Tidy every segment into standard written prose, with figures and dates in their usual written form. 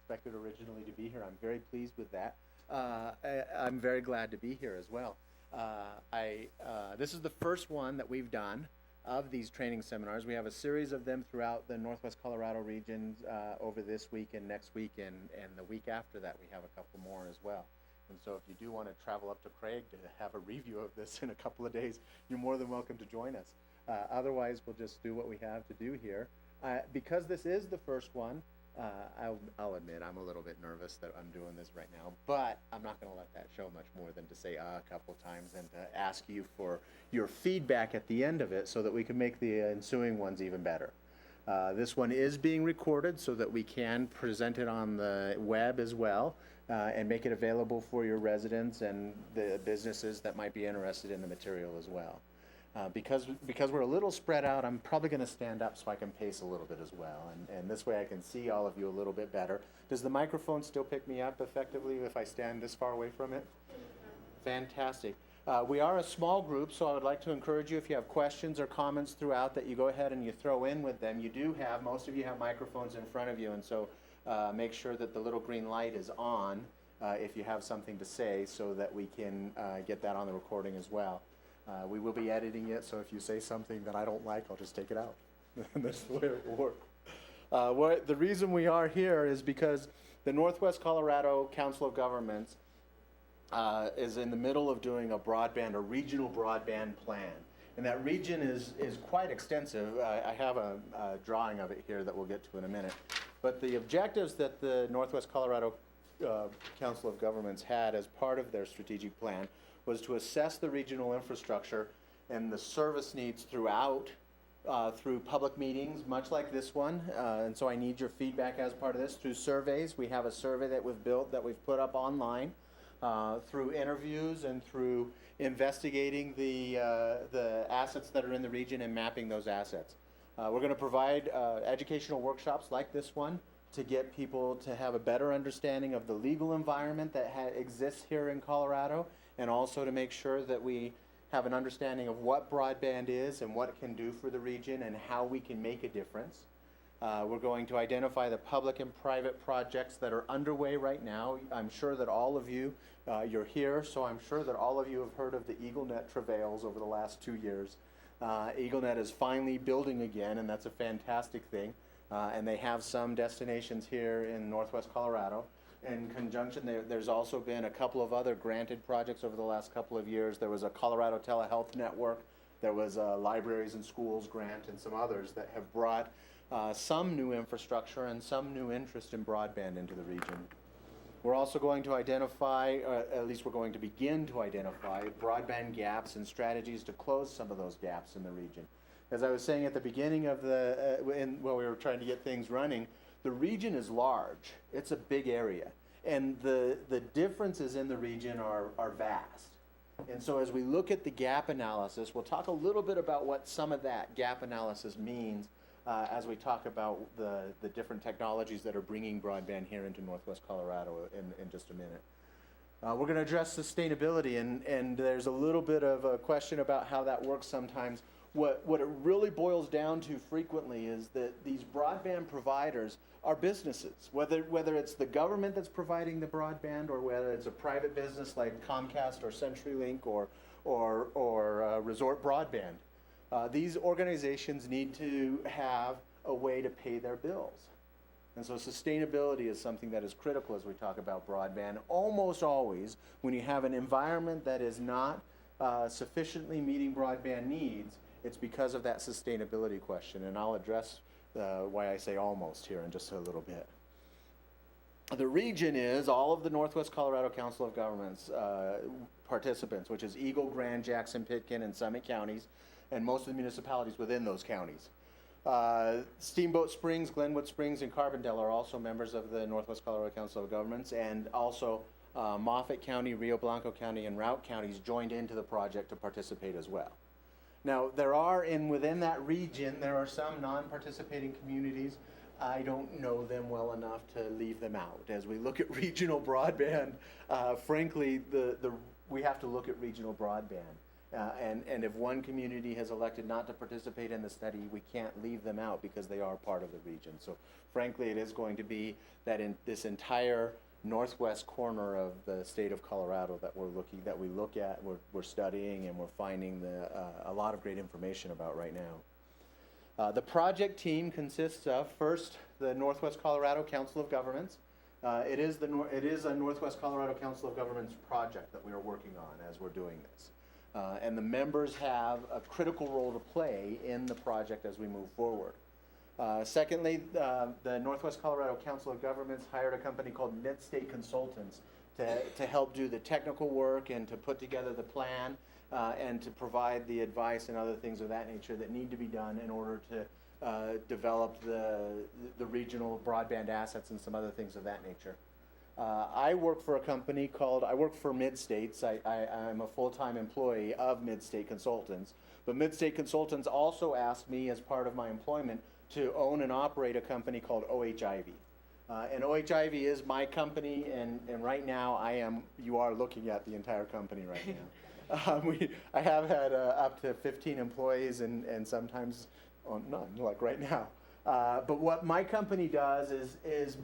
expected originally to be here. I'm very pleased with that. I'm very glad to be here as well. This is the first one that we've done of these training seminars. We have a series of them throughout the Northwest Colorado region over this week and next week, and the week after that we have a couple more as well. And so if you do want to travel up to Craig to have a review of this in a couple of days, you're more than welcome to join us. Otherwise, we'll just do what we have to do here. Because this is the first one, I'll admit I'm a little bit nervous that I'm doing this right now, but I'm not going to let that show much more than to say a couple times and to ask you for your feedback at the end of it so that we can make the ensuing ones even better. This one is being recorded so that we can present it on the web as well and make it available for your residents and the businesses that might be interested in the material as well. Because we're a little spread out, I'm probably going to stand up so I can pace a little bit as well, and this way I can see all of you a little bit better. Does the microphone still pick me up effectively if I stand this far away from it? Fantastic. We are a small group, so I would like to encourage you, if you have questions or comments throughout, that you go ahead and you throw in with them. Most of you have microphones in front of you, and so make sure that the little green light is on if you have something to say so that we can get that on the recording as well. We will be editing it, so if you say something that I don't like, I'll just take it out. That's the way it will work. The reason we are here is because the Northwest Colorado Council of Governments is in the middle of doing a regional broadband plan. And that region is quite extensive. I have a drawing of it here that we'll get to in a minute. But the objectives that the Northwest Colorado Council of Governments had as part of their strategic plan was to assess the regional infrastructure and the service needs throughout through public meetings, much like this one. And so I need your feedback as part of this through surveys. We have a survey that we've built that we've put up online, through interviews and through investigating the assets that are in the region and mapping those assets. We're going to provide educational workshops like this one to get people to have a better understanding of the legal environment that exists here in Colorado, and also to make sure that we have an understanding of what broadband is and what it can do for the region and how we can make a difference. We're going to identify the public and private projects that are underway right now. I'm sure that all of you, you're here, so I'm sure that all of you have heard of the EagleNet travails over the last 2 years. EagleNet is finally building again, and that's a fantastic thing. And they have some destinations here in Northwest Colorado. In conjunction, there's also been a couple of other granted projects over the last couple of years. There was a Colorado Telehealth Network, there was a Libraries and Schools grant, and some others that have brought some new infrastructure and some new interest in broadband into the region. We're also going to identify, at least we're going to begin to identify, broadband gaps and strategies to close some of those gaps in the region. As I was saying at the beginning of while we were trying to get things running, the region is large. It's a big area. And the differences in the region are vast. And so as we look at the gap analysis, we'll talk a little bit about what some of that gap analysis means as we talk about the different technologies that are bringing broadband here into Northwest Colorado in just a minute. We're going to address sustainability, and there's a little bit of a question about how that works sometimes. What it really boils down to frequently is that these broadband providers are businesses, whether it's the government that's providing the broadband or whether it's a private business like Comcast or CenturyLink or Resort Broadband. These organizations need to have a way to pay their bills. And so sustainability is something that is critical as we talk about broadband. Almost always, when you have an environment that is not sufficiently meeting broadband needs, it's because of that sustainability question. And I'll address why I say almost here in just a little bit. The region is all of the Northwest Colorado Council of Governments participants, which is Eagle, Grand, Jackson, Pitkin, and Summit counties, and most of the municipalities within those counties. Steamboat Springs, Glenwood Springs, and Carbondale are also members of the Northwest Colorado Council of Governments, and also Moffat County, Rio Blanco County, and Routt counties joined into the project to participate as well. Now, within that region, there are some non-participating communities. I don't know them well enough to leave them out. As we look at regional broadband, frankly, we have to look at regional broadband. And if one community has elected not to participate in the study, we can't leave them out because they are part of the region. So frankly, it is going to be that in this entire northwest corner of the state of Colorado that we look at, we're studying, and we're finding a lot of great information about right now. The project team consists of, first, the Northwest Colorado Council of Governments. It is a Northwest Colorado Council of Governments project that we are working on as we're doing this. And the members have a critical role to play in the project as we move forward. Secondly, the Northwest Colorado Council of Governments hired a company called Mid-State Consultants to help do the technical work and to put together the plan and to provide the advice and other things of that nature that need to be done in order to develop the regional broadband assets and some other things of that nature. I work for a company I work for Mid-States. I'm a full-time employee of Mid-State Consultants. But Mid-State Consultants also asked me as part of my employment to own and operate a company called OHIV. And OHIV is my company, and right now you are looking at the entire company right now. I have had up to 15 employees and sometimes none, like right now. But what my company does is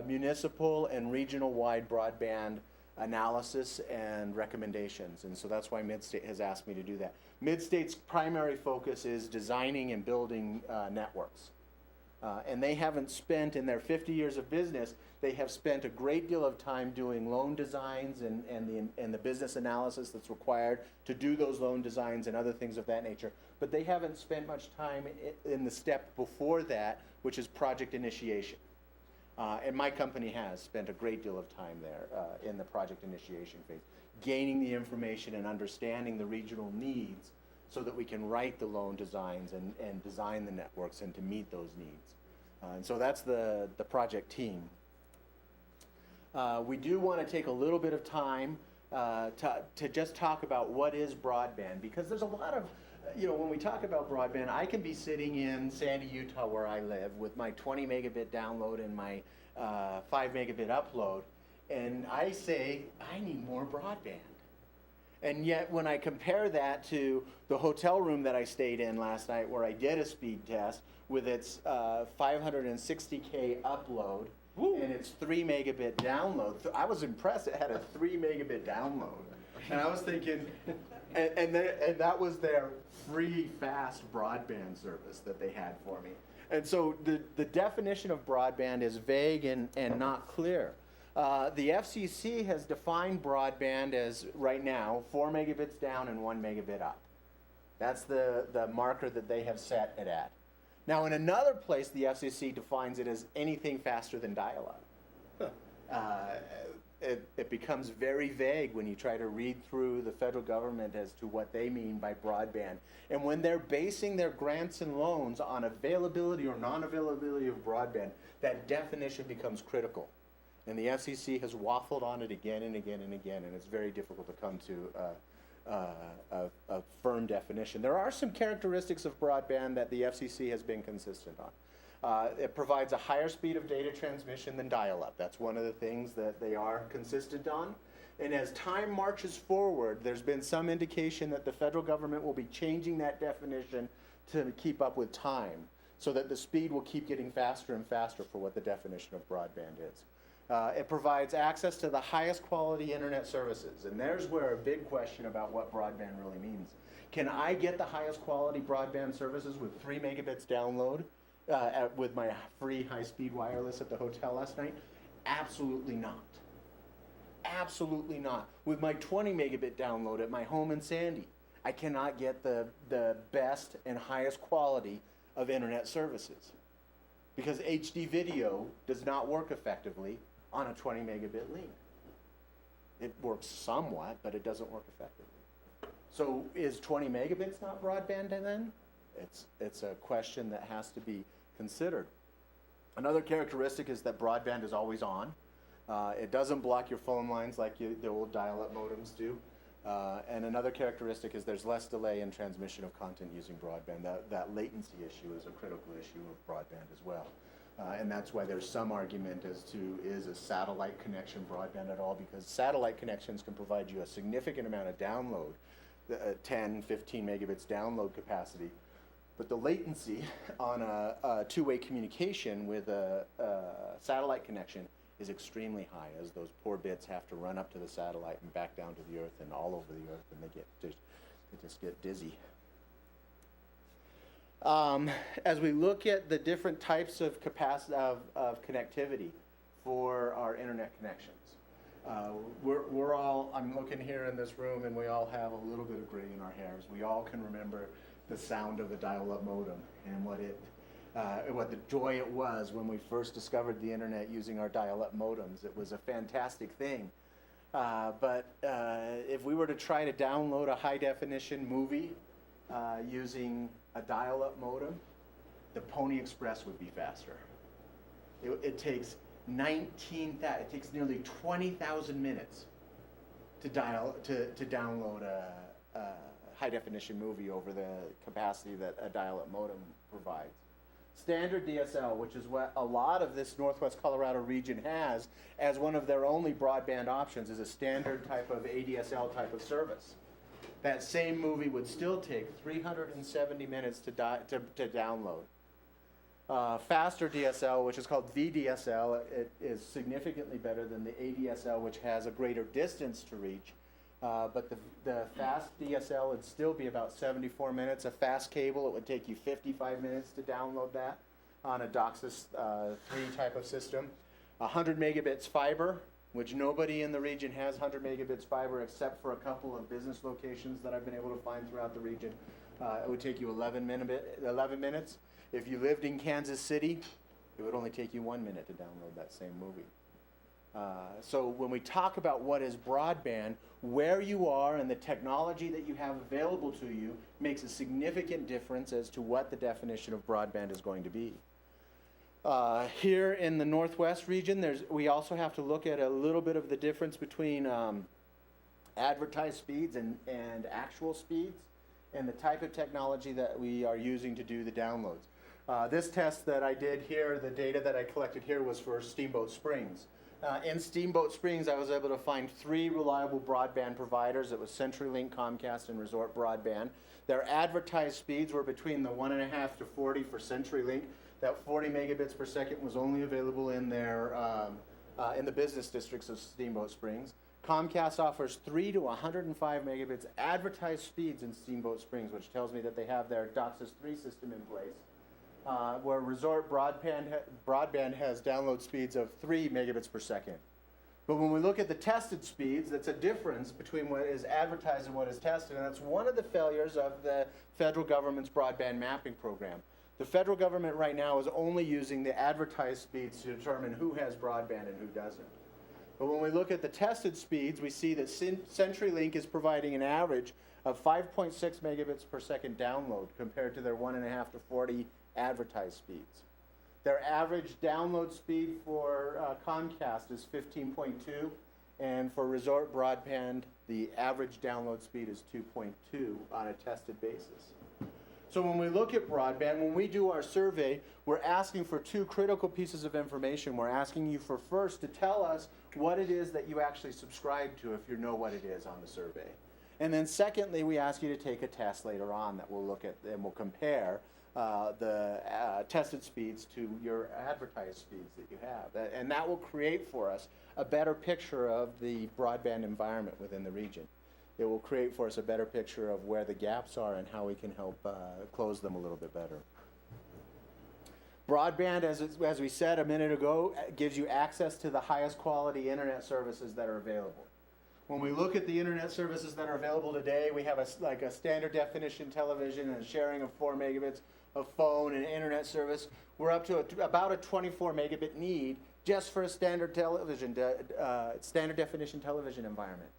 municipal and regional-wide broadband analysis and recommendations, and so that's why Midstate has asked me to do that. Midstate's primary focus is designing and building networks. And they haven't spent, in their 50 years of business, they have spent a great deal of time doing loan designs and the business analysis that's required to do those loan designs and other things of that nature. But they haven't spent much time in the step before that, which is project initiation. And my company has spent a great deal of time there in the project initiation phase, gaining the information and understanding the regional needs so that we can write the loan designs and design the networks and to meet those needs. And so that's the project team. We do want to take a little bit of time to just talk about what is broadband, because there's a lot of, when we talk about broadband, I can be sitting in Sandy, Utah, where I live, with my 20 megabit download and my 5 megabit upload, and I say, I need more broadband. And yet, when I compare that to the hotel room that I stayed in last night, where I did a speed test with its 560K upload, woo, and its 3 megabit download, I was impressed. It had a 3 megabit download, and I was thinking, and that was their free fast broadband service that they had for me. And so the definition of broadband is vague and not clear. The FCC has defined broadband as, right now, 4 megabits down and 1 megabit up. That's the marker that they have set it at. Now, in another place, the FCC defines it as anything faster than dial-up. It becomes very vague when you try to read through the federal government as to what they mean by broadband. And when they're basing their grants and loans on availability or non-availability of broadband, that definition becomes critical. And the FCC has waffled on it again and again and again, and it's very difficult to come to a firm definition. There are some characteristics of broadband that the FCC has been consistent on. It provides a higher speed of data transmission than dial-up. That's one of the things that they are consistent on. And as time marches forward, there's been some indication that the federal government will be changing that definition to keep up with time, so that the speed will keep getting faster and faster for what the definition of broadband is. It provides access to the highest quality internet services, and there's where a big question about what broadband really means. Can I get the highest quality broadband services with 3 megabits download with my free high-speed wireless at the hotel last night? Absolutely not. Absolutely not. With my 20 megabit download at my home in Sandy, I cannot get the best and highest quality of internet services, because HD video does not work effectively on a 20 megabit link. It works somewhat, but it doesn't work effectively. So is 20 megabits not broadband then? It's a question that has to be considered. Another characteristic is that broadband is always on. It doesn't block your phone lines like the old dial-up modems do. And another characteristic is there's less delay in transmission of content using broadband. That latency issue is a critical issue of broadband as well. And that's why there's some argument as to, is a satellite connection broadband at all? Because satellite connections can provide you a significant amount of download, 10, 15 megabits download capacity. But the latency on a two-way communication with a satellite connection is extremely high, as those poor bits have to run up to the satellite and back down to the Earth and all over the Earth, and they just get dizzy. As we look at the different types of capacity of connectivity for our internet connections, we're all, I'm looking here in this room, and we all have a little bit of gray in our hairs. We all can remember the sound of a dial-up modem and what the joy it was when we first discovered the internet using our dial-up modems. It was a fantastic thing. But if we were to try to download a high-definition movie using a dial-up modem, the Pony Express would be faster. It takes it takes nearly 20,000 minutes to download a high-definition movie over the capacity that a dial-up modem provides. Standard DSL, which is what a lot of this Northwest Colorado region has as one of their only broadband options, is a standard type of ADSL type of service. That same movie would still take 370 minutes to download. Faster DSL, which is called VDSL, it is significantly better than the ADSL, which has a greater distance to reach. But the fast DSL would still be about 74 minutes. A fast cable, it would take you 55 minutes to download that on a DOCSIS 3 type of system. 100 megabits fiber, which nobody in the region has 100 megabits fiber except for a couple of business locations that I've been able to find throughout the region. It would take you 11 minutes. If you lived in Kansas City, it would only take you 1 minute to download that same movie. So when we talk about what is broadband, where you are and the technology that you have available to you makes a significant difference as to what the definition of broadband is going to be. Here in the Northwest region, we also have to look at a little bit of the difference between advertised speeds and actual speeds and the type of technology that we are using to do the downloads. This test that I did here, the data that I collected here was for Steamboat Springs. In Steamboat Springs, I was able to find 3 reliable broadband providers. It was CenturyLink, Comcast, and Resort Broadband. Their advertised speeds were between the 1.5 to 40 for CenturyLink. That 40 megabits per second was only available in in the business districts of Steamboat Springs. Comcast offers 3 to 105 megabits advertised speeds in Steamboat Springs, which tells me that they have their DOCSIS 3 system in place. Where Resort Broadband has download speeds of 3 megabits per second. But when we look at the tested speeds, that's a difference between what is advertised and what is tested, and that's one of the failures of the federal government's broadband mapping program. The federal government right now is only using the advertised speeds to determine who has broadband and who doesn't. But when we look at the tested speeds, we see that CenturyLink is providing an average of 5.6 megabits per second download compared to their 1.5 to 40 advertised speeds. Their average download speed for Comcast is 15.2, and for Resort Broadband, the average download speed is 2.2 on a tested basis. So when we look at broadband, when we do our survey, we're asking for 2 critical pieces of information. We're asking you for first to tell us what it is that you actually subscribe to if you know what it is on the survey. And then secondly, we ask you to take a test later on that we'll look at and we'll compare the tested speeds to your advertised speeds that you have. And that will create for us a better picture of the broadband environment within the region. It will create for us a better picture of where the gaps are and how we can help close them a little bit better. Broadband, as we said a minute ago, gives you access to the highest quality internet services that are available. When we look at the internet services that are available today, we have a standard definition television and sharing of 4 megabits of phone and internet service. We're up to about a 24 megabit need just for a standard television, standard definition television environment.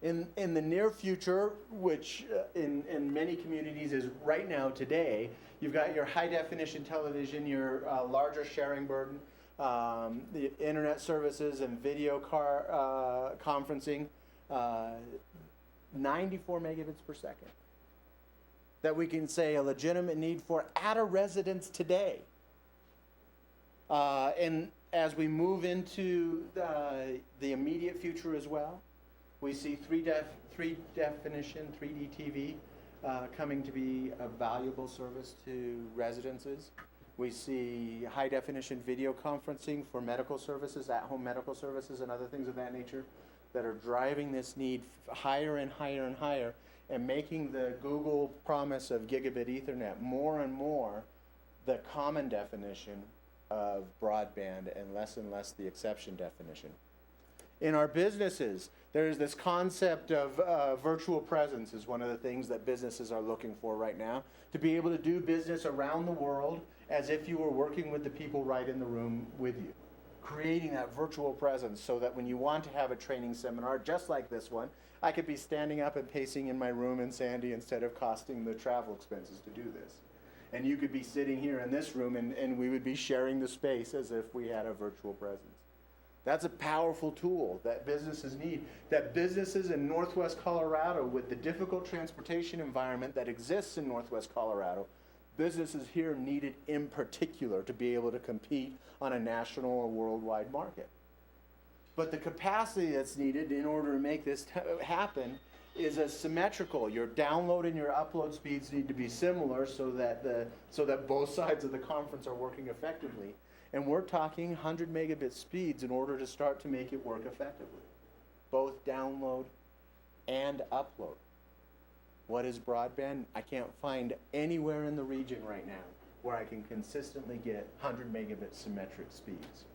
In the near future, which in many communities is right now today, you've got your high definition television, your larger sharing burden, the internet services and video conferencing, 94 megabits per second. That we can say a legitimate need for at a residence today. And as we move into the immediate future as well, We see 3D TV coming to be a valuable service to residences. We see high definition video conferencing for medical services, at-home medical services and other things of that nature that are driving this need higher and higher and higher, and making the Google promise of gigabit Ethernet more and more the common definition of broadband and less the exception definition. In our businesses, there's this concept of virtual presence is one of the things that businesses are looking for right now, to be able to do business around the world as if you were working with the people right in the room with you. Creating that virtual presence so that when you want to have a training seminar just like this one, I could be standing up and pacing in my room in Sandy instead of costing the travel expenses to do this. And you could be sitting here in this room and we would be sharing the space as if we had a virtual presence. That's a powerful tool that businesses need, that businesses in Northwest Colorado, with the difficult transportation environment that exists in Northwest Colorado, businesses here need it in particular to be able to compete on a national or worldwide market. But the capacity that's needed in order to make this happen is asymmetrical. Your download and your upload speeds need to be similar so that both sides of the conference are working effectively. And we're talking 100 megabit speeds in order to start to make it work effectively. Both download and upload. What is broadband? I can't find anywhere in the region right now where I can consistently get 100 megabit symmetric speeds.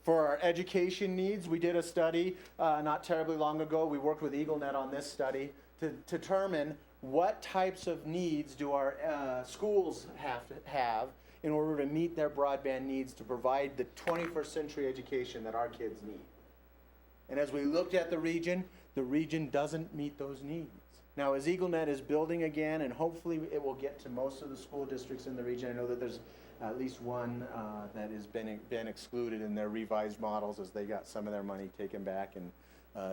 For our education needs, we did a study not terribly long ago. We worked with EagleNet on this study to determine what types of needs do our schools have to have in order to meet their broadband needs to provide the 21st century education that our kids need. And as we looked at the region doesn't meet those needs. Now, as EagleNet is building again, and hopefully it will get to most of the school districts in the region, I know that there's at least one that has been excluded in their revised models as they got some of their money taken back and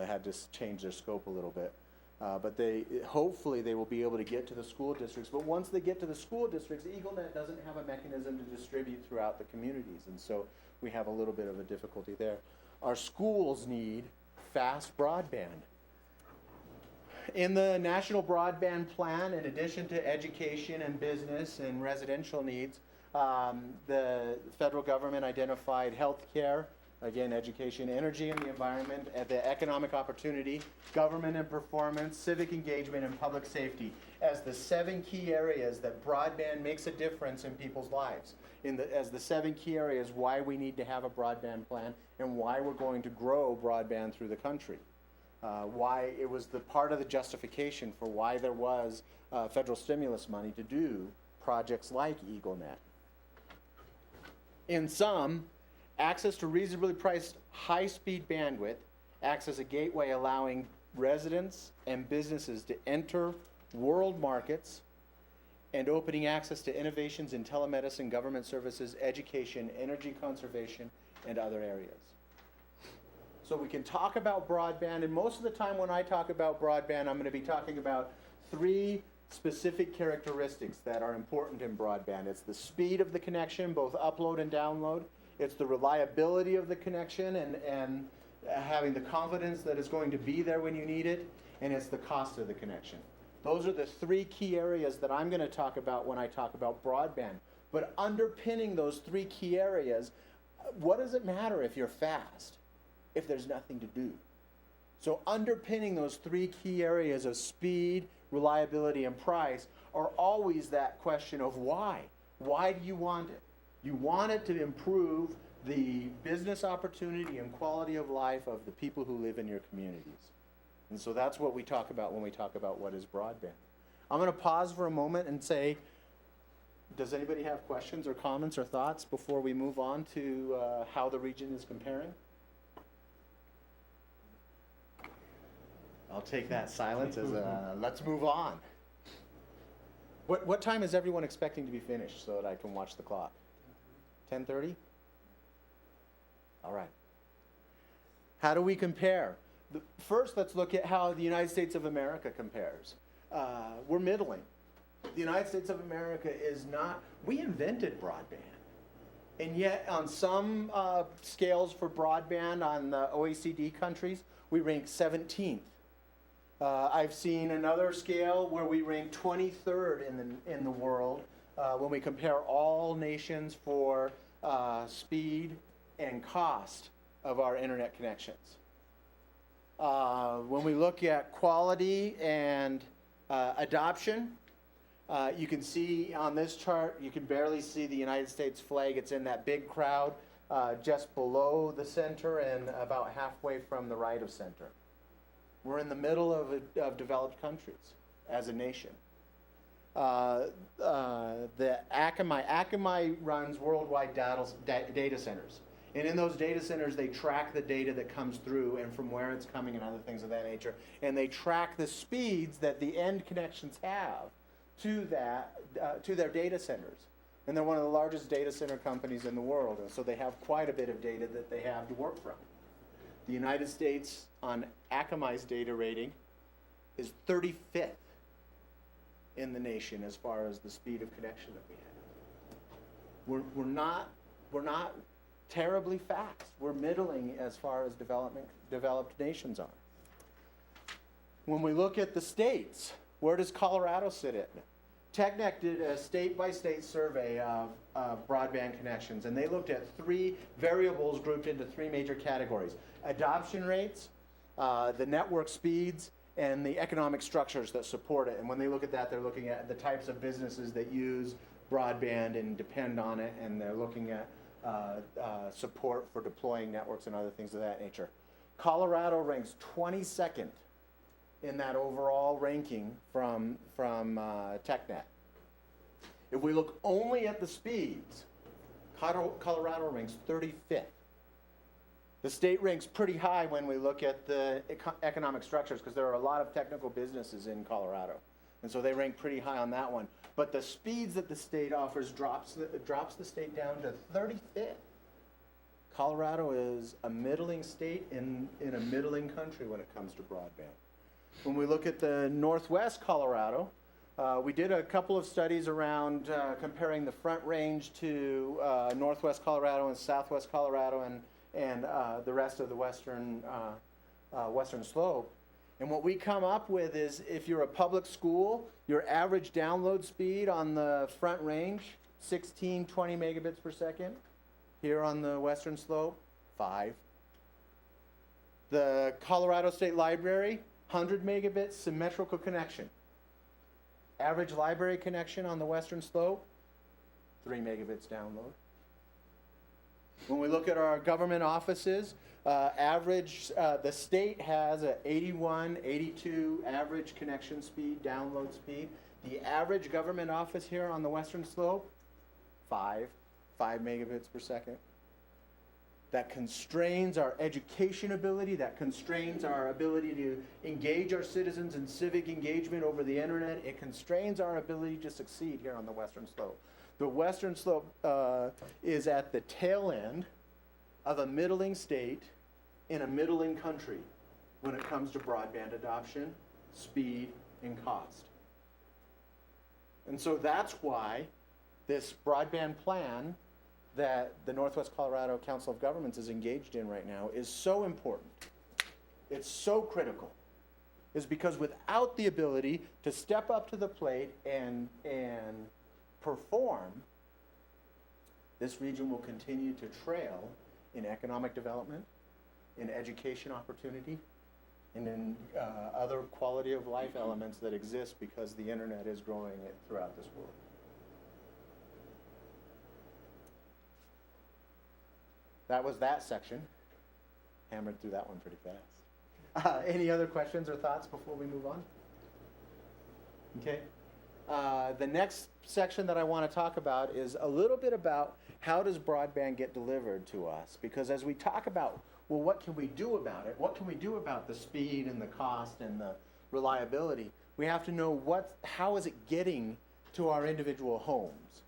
had to change their scope a little bit. But hopefully they will be able to get to the school districts. But once they get to the school districts, EagleNet doesn't have a mechanism to distribute throughout the communities. And so we have a little bit of a difficulty there. Our schools need fast broadband. In the National Broadband Plan, in addition to education and business and residential needs, the federal government identified healthcare, again, education, energy and the environment, the economic opportunity, government and performance, civic engagement, and public safety as the 7 key areas that broadband makes a difference in people's lives. As the 7 key areas why we need to have a broadband plan and why we're going to grow broadband through the country. Why it was the part of the justification for why there was federal stimulus money to do projects like EagleNet. In sum, access to reasonably priced high-speed bandwidth acts as a gateway allowing residents and businesses to enter world markets and opening access to innovations in telemedicine, government services, education, energy conservation, and other areas. So we can talk about broadband, and most of the time when I talk about broadband, I'm going to be talking about 3 specific characteristics that are important in broadband. It's the speed of the connection, both upload and download. It's the reliability of the connection and having the confidence that it's going to be there when you need it, and it's the cost of the connection. Those are the 3 key areas that I'm going to talk about when I talk about broadband. But underpinning those 3 key areas, what does it matter if you're fast, if there's nothing to do? So underpinning those 3 key areas of speed, reliability, and price are always that question of why. Why do you want it? You want it to improve the business opportunity and quality of life of the people who live in your communities. And so that's what we talk about when we talk about what is broadband. I'm going to pause for a moment and say, does anybody have questions or comments or thoughts before we move on to how the region is comparing? I'll take that silence as a let's move on. What time is everyone expecting to be finished so that I can watch the clock? 10:30? All right. How do we compare? First, let's look at how the United States of America compares. We're middling. The United States of America is not, we invented broadband. And yet, on some scales for broadband on the OECD countries, we rank 17th. I've seen another scale where we rank 23rd in the world when we compare all nations for speed and cost of our internet connections. When we look at quality and adoption, you can see on this chart, you can barely see the United States flag. It's in that big crowd just below the center and about halfway from the right of center. We're in the middle of developed countries as a nation. The Akamai runs worldwide data centers. And in those data centers, they track the data that comes through and from where it's coming and other things of that nature. And they track the speeds that the end connections have to their data centers. And they're one of the largest data center companies in the world. And so they have quite a bit of data that they have to work from. The United States, on Akamai's data rating, is 35th in the nation as far as the speed of connection that we have. We're not terribly fast. We're middling as far as developed nations are. When we look at the states, where does Colorado sit in? TechNet did a state-by-state survey of broadband connections, and they looked at 3 variables grouped into 3 major categories: adoption rates, the network speeds, and the economic structures that support it. And when they look at that, they're looking at the types of businesses that use broadband and depend on it, and they're looking at support for deploying networks and other things of that nature. Colorado ranks 22nd in that overall ranking from TechNet. If we look only at the speeds, Colorado ranks 35th. The state ranks pretty high when we look at the economic structures, because there are a lot of technical businesses in Colorado. And so they rank pretty high on that one. But the speeds that the state offers drops the state down to 35th. Colorado is a middling state in a middling country when it comes to broadband. When we look at the Northwest Colorado, we did a couple of studies around comparing the Front Range to Northwest Colorado and Southwest Colorado and the rest of the western slope. And what we come up with is, if you're a public school, your average download speed on the Front Range, 20 megabits per second. Here on the western slope, 5. The Colorado State Library, 100 megabits symmetrical connection. Average library connection on the western slope, 3 megabits download. When we look at our government offices, the state has an 81, 82 average connection speed, download speed. The average government office here on the western slope, 5 megabits per second. That constrains our education ability, that constrains our ability to engage our citizens in civic engagement over the internet. It constrains our ability to succeed here on the western slope. The western slope is at the tail end of a middling state in a middling country when it comes to broadband adoption, speed, and cost. And so that's why this broadband plan that the Northwest Colorado Council of Governments is engaged in right now is so important. It's so critical. Is because without the ability to step up to the plate and perform, this region will continue to trail in economic development, in education opportunity, and in other quality of life elements that exist because the internet is growing throughout this world. That was that section. Hammered through that one pretty fast. Any other questions or thoughts before we move on? Okay. The next section that I want to talk about is a little bit about how does broadband get delivered to us? Because as we talk about, well, what can we do about it? What can we do about the speed and the cost and the reliability? We have to know how is it getting to our individual homes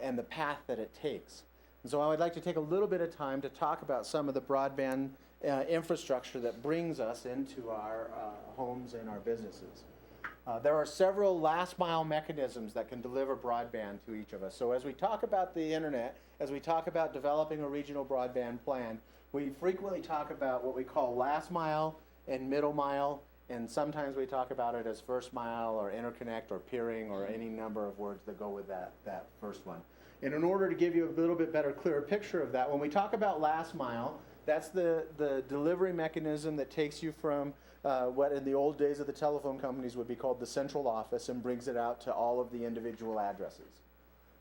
and the path that it takes. And so I would like to take a little bit of time to talk about some of the broadband infrastructure that brings us into our homes and our businesses. There are several last mile mechanisms that can deliver broadband to each of us. So as we talk about the internet, as we talk about developing a regional broadband plan, we frequently talk about what we call last mile and middle mile, and sometimes we talk about it as first mile or interconnect or peering or any number of words that go with that first one. And in order to give you a little bit better, clearer picture of that, when we talk about last mile, that's the delivery mechanism that takes you from what in the old days of the telephone companies would be called the central office and brings it out to all of the individual addresses.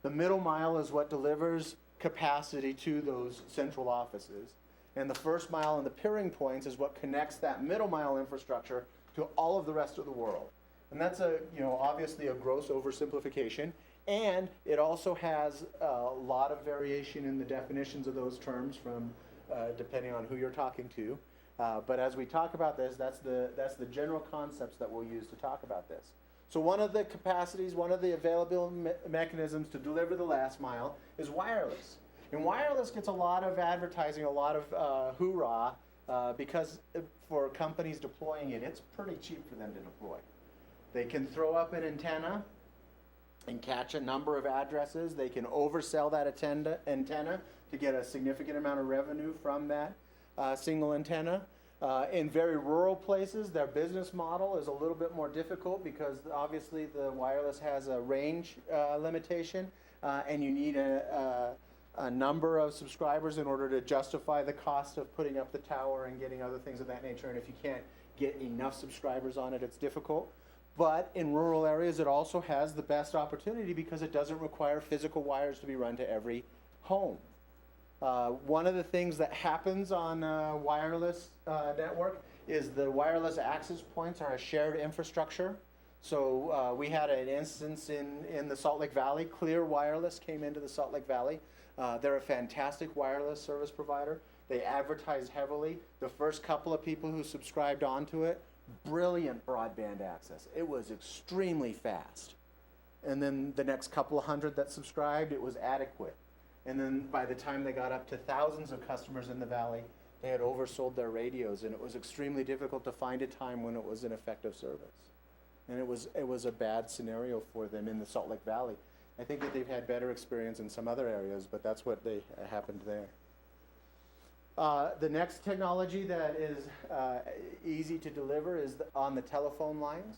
The middle mile is what delivers capacity to those central offices. And the first mile and the peering points is what connects that middle mile infrastructure to all of the rest of the world. And that's obviously a gross oversimplification. And it also has a lot of variation in the definitions of those terms from depending on who you're talking to. But as we talk about this, that's the general concepts that we'll use to talk about this. So one of the capacities, one of the available mechanisms to deliver the last mile is wireless. And wireless gets a lot of advertising, a lot of hoorah, because for companies deploying it, it's pretty cheap for them to deploy. They can throw up an antenna and catch a number of addresses. They can oversell that antenna to get a significant amount of revenue from that single antenna. In very rural places, their business model is a little bit more difficult because obviously the wireless has a range limitation, and you need a number of subscribers in order to justify the cost of putting up the tower and getting other things of that nature. And if you can't get enough subscribers on it, it's difficult. But in rural areas, it also has the best opportunity because it doesn't require physical wires to be run to every home. One of the things that happens on a wireless network is the wireless access points are a shared infrastructure. So we had an instance in the Salt Lake Valley. Clear Wireless came into the Salt Lake Valley. They're a fantastic wireless service provider. They advertised heavily. The first couple of people who subscribed onto it, brilliant broadband access. It was extremely fast. And then the next couple of hundred that subscribed, it was adequate. And then by the time they got up to thousands of customers in the valley, they had oversold their radios, and it was extremely difficult to find a time when it was an effective service. And it was a bad scenario for them in the Salt Lake Valley. I think that they've had better experience in some other areas, but that's what happened there. The next technology that is easy to deliver is on the telephone lines.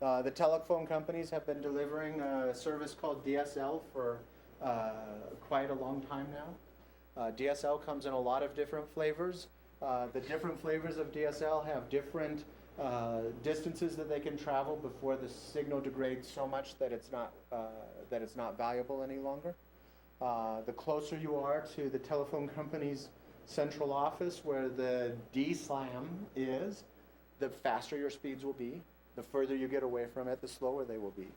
The telephone companies have been delivering a service called DSL for quite a long time now. DSL comes in a lot of different flavors. The different flavors of DSL have different distances that they can travel before the signal degrades so much that it's not valuable any longer. The closer you are to the telephone company's central office where the DSLAM is, the faster your speeds will be. The further you get away from it, the slower they will be.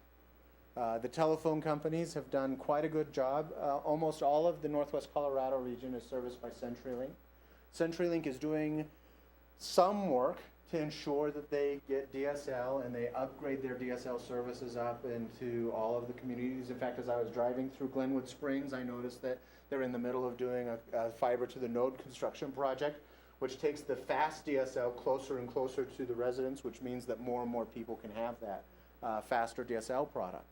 The telephone companies have done quite a good job. Almost all of the Northwest Colorado region is serviced by CenturyLink. CenturyLink is doing some work to ensure that they get DSL and they upgrade their DSL services up into all of the communities. In fact, as I was driving through Glenwood Springs, I noticed that they're in the middle of doing a fiber to the node construction project, which takes the fast DSL closer and closer to the residents, which means that more and more people can have that faster DSL product.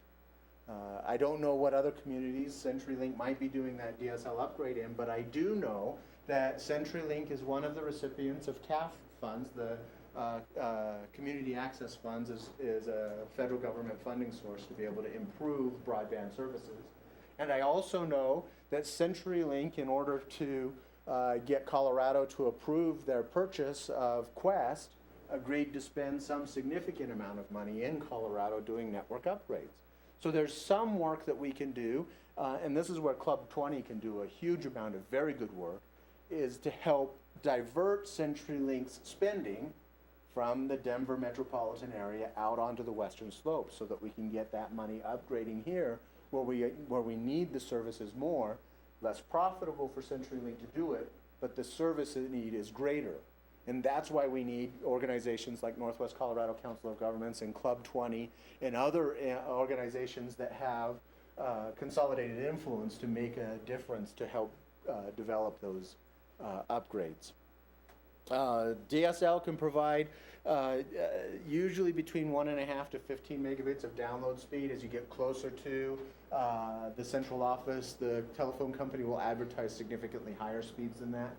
I don't know what other communities CenturyLink might be doing that DSL upgrade in, but I do know that CenturyLink is one of the recipients of CAF funds. The Community Access Funds is a federal government funding source to be able to improve broadband services. And I also know that CenturyLink, in order to get Colorado to approve their purchase of Quest, agreed to spend some significant amount of money in Colorado doing network upgrades. So there's some work that we can do, and this is where Club 20 can do a huge amount of very good work, is to help divert CenturyLink's spending from the Denver metropolitan area out onto the western slope so that we can get that money upgrading here where we need the services more, less profitable for CenturyLink to do it, but the service need is greater. And that's why we need organizations like Northwest Colorado Council of Governments and Club 20 and other organizations that have consolidated influence to make a difference to help develop those upgrades. DSL can provide usually between 1.5 to 15 megabits of download speed. As you get closer to the central office, the telephone company will advertise significantly higher speeds than that.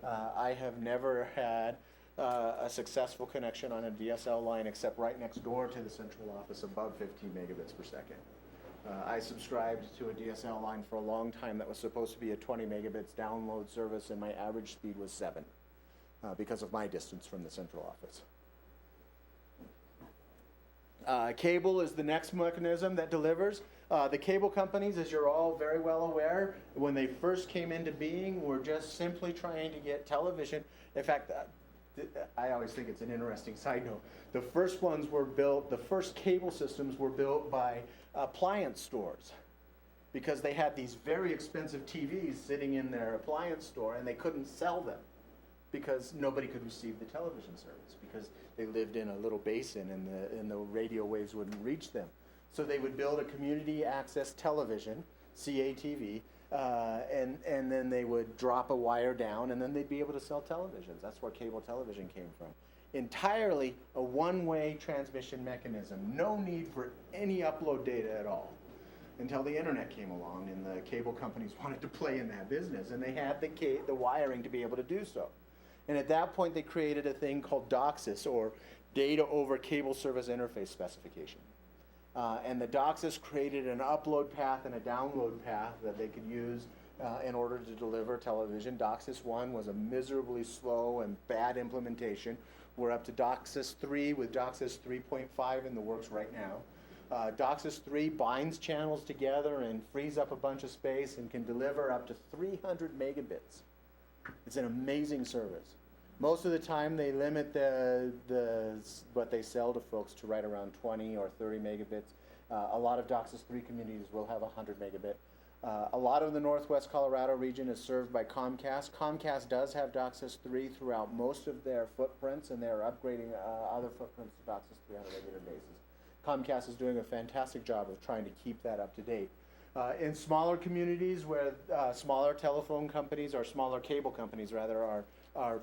I have never had a successful connection on a DSL line except right next door to the central office above 15 megabits per second. I subscribed to a DSL line for a long time that was supposed to be a 20 megabits download service, and my average speed was 7 because of my distance from the central office. Cable is the next mechanism that delivers. The cable companies, as you're all very well aware, when they first came into being, were just simply trying to get television. In fact, I always think it's an interesting side note. The first ones were built, the first cable systems were built by appliance stores because they had these very expensive TVs sitting in their appliance store and they couldn't sell them because nobody could receive the television service because they lived in a little basin and the radio waves wouldn't reach them. So they would build a community access television, CATV, and then they would drop a wire down and then they'd be able to sell televisions. That's where cable television came from. Entirely a one-way transmission mechanism. No need for any upload data at all until the internet came along and the cable companies wanted to play in that business and they had the wiring to be able to do so. And at that point they created a thing called DOCSIS, or Data Over Cable Service Interface Specification. And the DOCSIS created an upload path and a download path that they could use in order to deliver television. DOCSIS 1 was a miserably slow and bad implementation. We're up to DOCSIS 3 with DOCSIS 3.5 in the works right now. DOCSIS 3 binds channels together and frees up a bunch of space and can deliver up to 300 megabits. It's an amazing service. Most of the time they limit what they sell to folks to right around 20 or 30 megabits. A lot of DOCSIS 3 communities will have 100 megabit. A lot of the Northwest Colorado region is served by Comcast. Comcast does have DOCSIS 3 throughout most of their footprints, and they're upgrading other footprints to DOCSIS 3 on a regular basis. Comcast is doing a fantastic job of trying to keep that up to date. In smaller communities where smaller telephone companies, or smaller cable companies rather,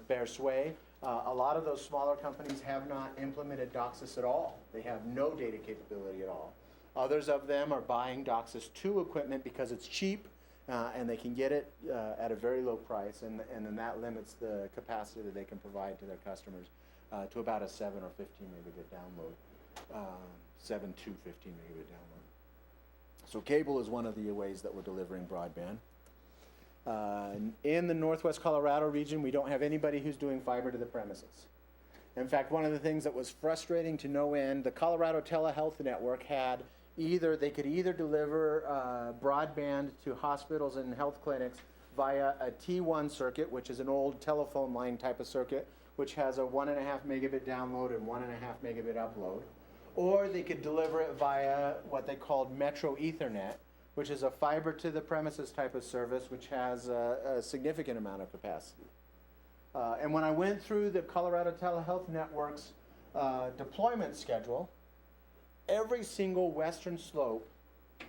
bear sway, a lot of those smaller companies have not implemented DOCSIS at all. They have no data capability at all. Others of them are buying DOCSIS 2 equipment because it's cheap and they can get it at a very low price, and then that limits the capacity that they can provide to their customers to about a 7 or 15 megabit download, 7 to 15 megabit download. So cable is one of the ways that we're delivering broadband. In the Northwest Colorado region, we don't have anybody who's doing fiber to the premises. In fact, one of the things that was frustrating to no end, the Colorado Telehealth Network had they could either deliver broadband to hospitals and health clinics via a T1 circuit, which is an old telephone line type of circuit, which has a 1.5 megabit download and 1.5 megabit upload, or they could deliver it via what they called Metro Ethernet, which is a fiber to the premises type of service, which has a significant amount of capacity. And when I went through the Colorado Telehealth Network's deployment schedule, every single western slope,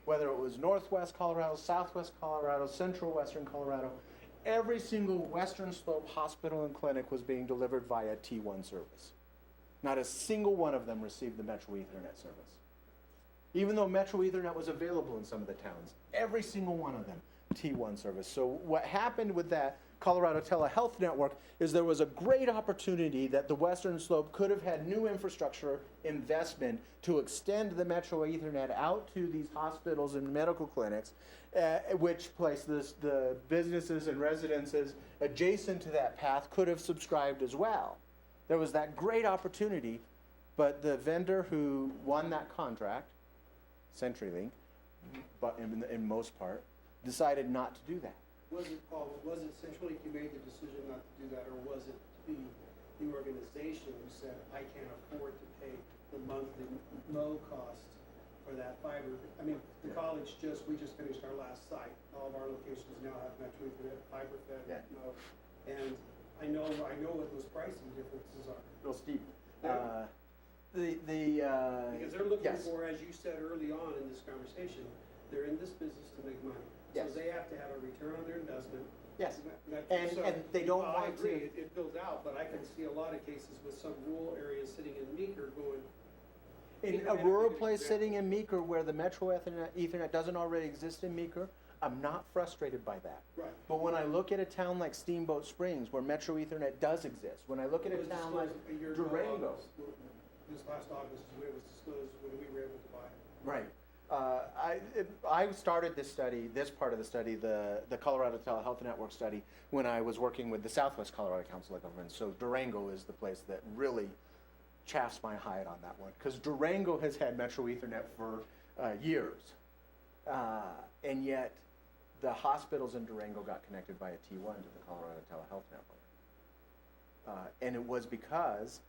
whether it was northwest Colorado, southwest Colorado, central western Colorado, every single western slope hospital and clinic was being delivered via T1 service. Not a single one of them received the Metro Ethernet service. Even though Metro Ethernet was available in some of the towns, every single one of them, T1 service. So what happened with that Colorado Telehealth Network is there was a great opportunity that the Western Slope could have had new infrastructure investment to extend the Metro Ethernet out to these hospitals and medical clinics, which places the businesses and residences adjacent to that path could have subscribed as well. There was that great opportunity, but the vendor who won that contract, CenturyLink, but in most part, decided not to do that. Was it CenturyLink who made the decision not to do that, or was it the organization who said, I can't afford to pay the monthly low cost for that fiber? I mean, the college we just finished our last site. All of our locations now have Metro Ethernet, fiber fed, and I know what those pricing differences are. Real steep. Because they're looking for, as you said early on in this conversation, they're in this business to make money. Yes. So they have to have a return on their investment. Yes. And so, And they don't I want agree, to. it builds out, but I can see a lot of cases with some rural areas sitting in Meeker going. In a rural place sitting in Meeker where the Metro Ethernet doesn't already exist in Meeker, I'm not frustrated by that. Right. But when I look at a town like Steamboat Springs where Metro Ethernet does exist, when I look at a It was town like disclosed a year ago, Durango. This last August is when it was disclosed, when we were able to buy it. Right. I started this study, this part of the study, the Colorado Telehealth Network study, when I was working with the Southwest Colorado Council of Governments. So Durango is the place that really chafes my hide on that one, because Durango has had Metro Ethernet for years, and yet the hospitals in Durango got connected by a T1 to the Colorado Telehealth Network, and it was because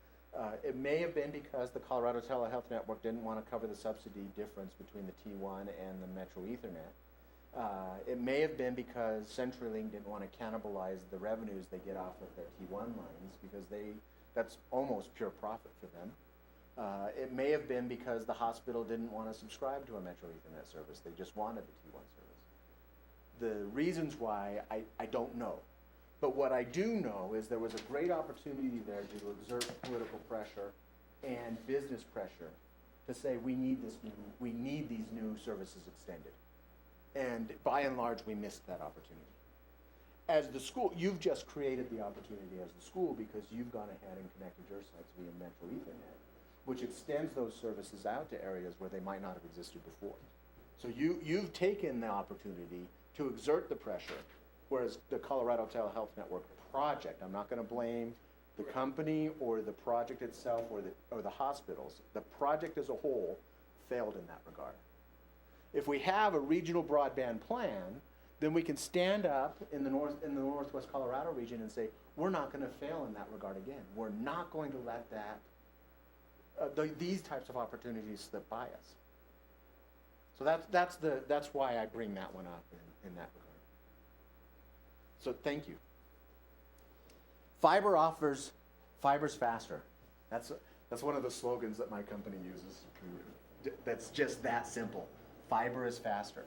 it may have been because the Colorado Telehealth Network didn't want to cover the subsidy difference between the T1 and the Metro Ethernet. It may have been because CenturyLink didn't want to cannibalize the revenues they get off of their T1 lines, because that's almost pure profit for them. It may have been because the hospital didn't want to subscribe to a Metro Ethernet service. They just wanted the T1 service. The reasons why, I don't know. But what I do know is there was a great opportunity there to exert political pressure and business pressure to say we need these new services extended. And by and large, we missed that opportunity. As the school, you've just created the opportunity as the school because you've gone ahead and connected your sites via Metro Ethernet, which extends those services out to areas where they might not have existed before. So you've taken the opportunity to exert the pressure. Whereas the Colorado Telehealth Network project, I'm not going to blame the company or the project itself or the hospitals. The project as a whole failed in that regard. If we have a regional broadband plan, then we can stand up in the Northwest Colorado region and say, we're not going to fail in that regard again. We're not going to let these types of opportunities slip by us. So that's why I bring that one up in that regard. So thank you. Fiber's faster. That's one of the slogans that my company uses. That's just that simple. Fiber is faster.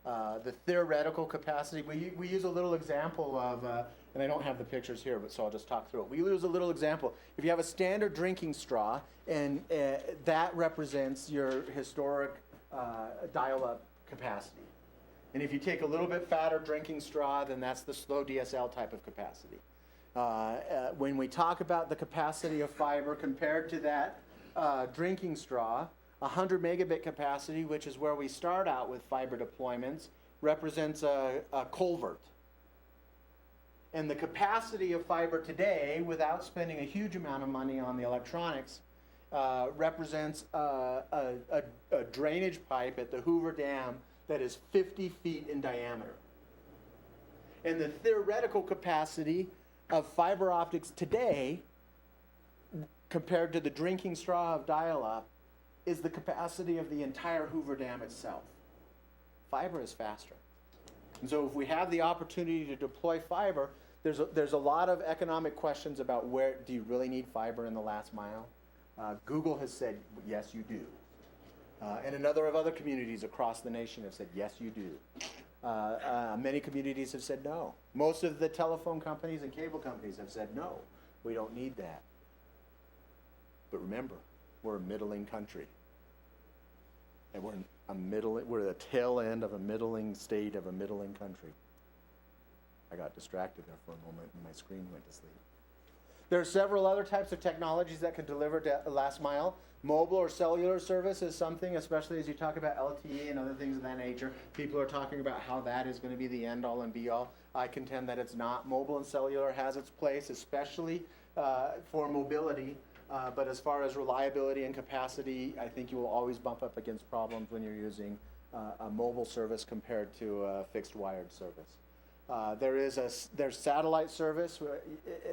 The theoretical capacity, we use a little example of, and I don't have the pictures here, but so I'll just talk through it. We use a little example. If you have a standard drinking straw, and that represents your historic dial-up capacity. And if you take a little bit fatter drinking straw, then that's the slow DSL type of capacity. When we talk about the capacity of fiber compared to that drinking straw, 100 megabit capacity, which is where we start out with fiber deployments, represents a culvert. And the capacity of fiber today, without spending a huge amount of money on the electronics, represents a drainage pipe at the Hoover Dam that is 50 feet in diameter. And the theoretical capacity of fiber optics today, compared to the drinking straw of dial-up, is the capacity of the entire Hoover Dam itself. Fiber is faster. And so if we have the opportunity to deploy fiber, there's a lot of economic questions about where do you really need fiber in the last mile? Google has said, yes, you do. And a number of other communities across the nation have said, yes, you do. Many communities have said no. Most of the telephone companies and cable companies have said no, we don't need that. But remember, we're a middling country. And we're the tail end of a middling state of a middling country. I got distracted there for a moment and my screen went to sleep. There are several other types of technologies that can deliver to last mile. Mobile or cellular service is something, especially as you talk about LTE and other things of that nature. People are talking about how that is going to be the end all and be all. I contend that it's not. Mobile and cellular has its place, especially for mobility. But as far as reliability and capacity, I think you will always bump up against problems when you're using a mobile service compared to a fixed wired service. There's satellite service.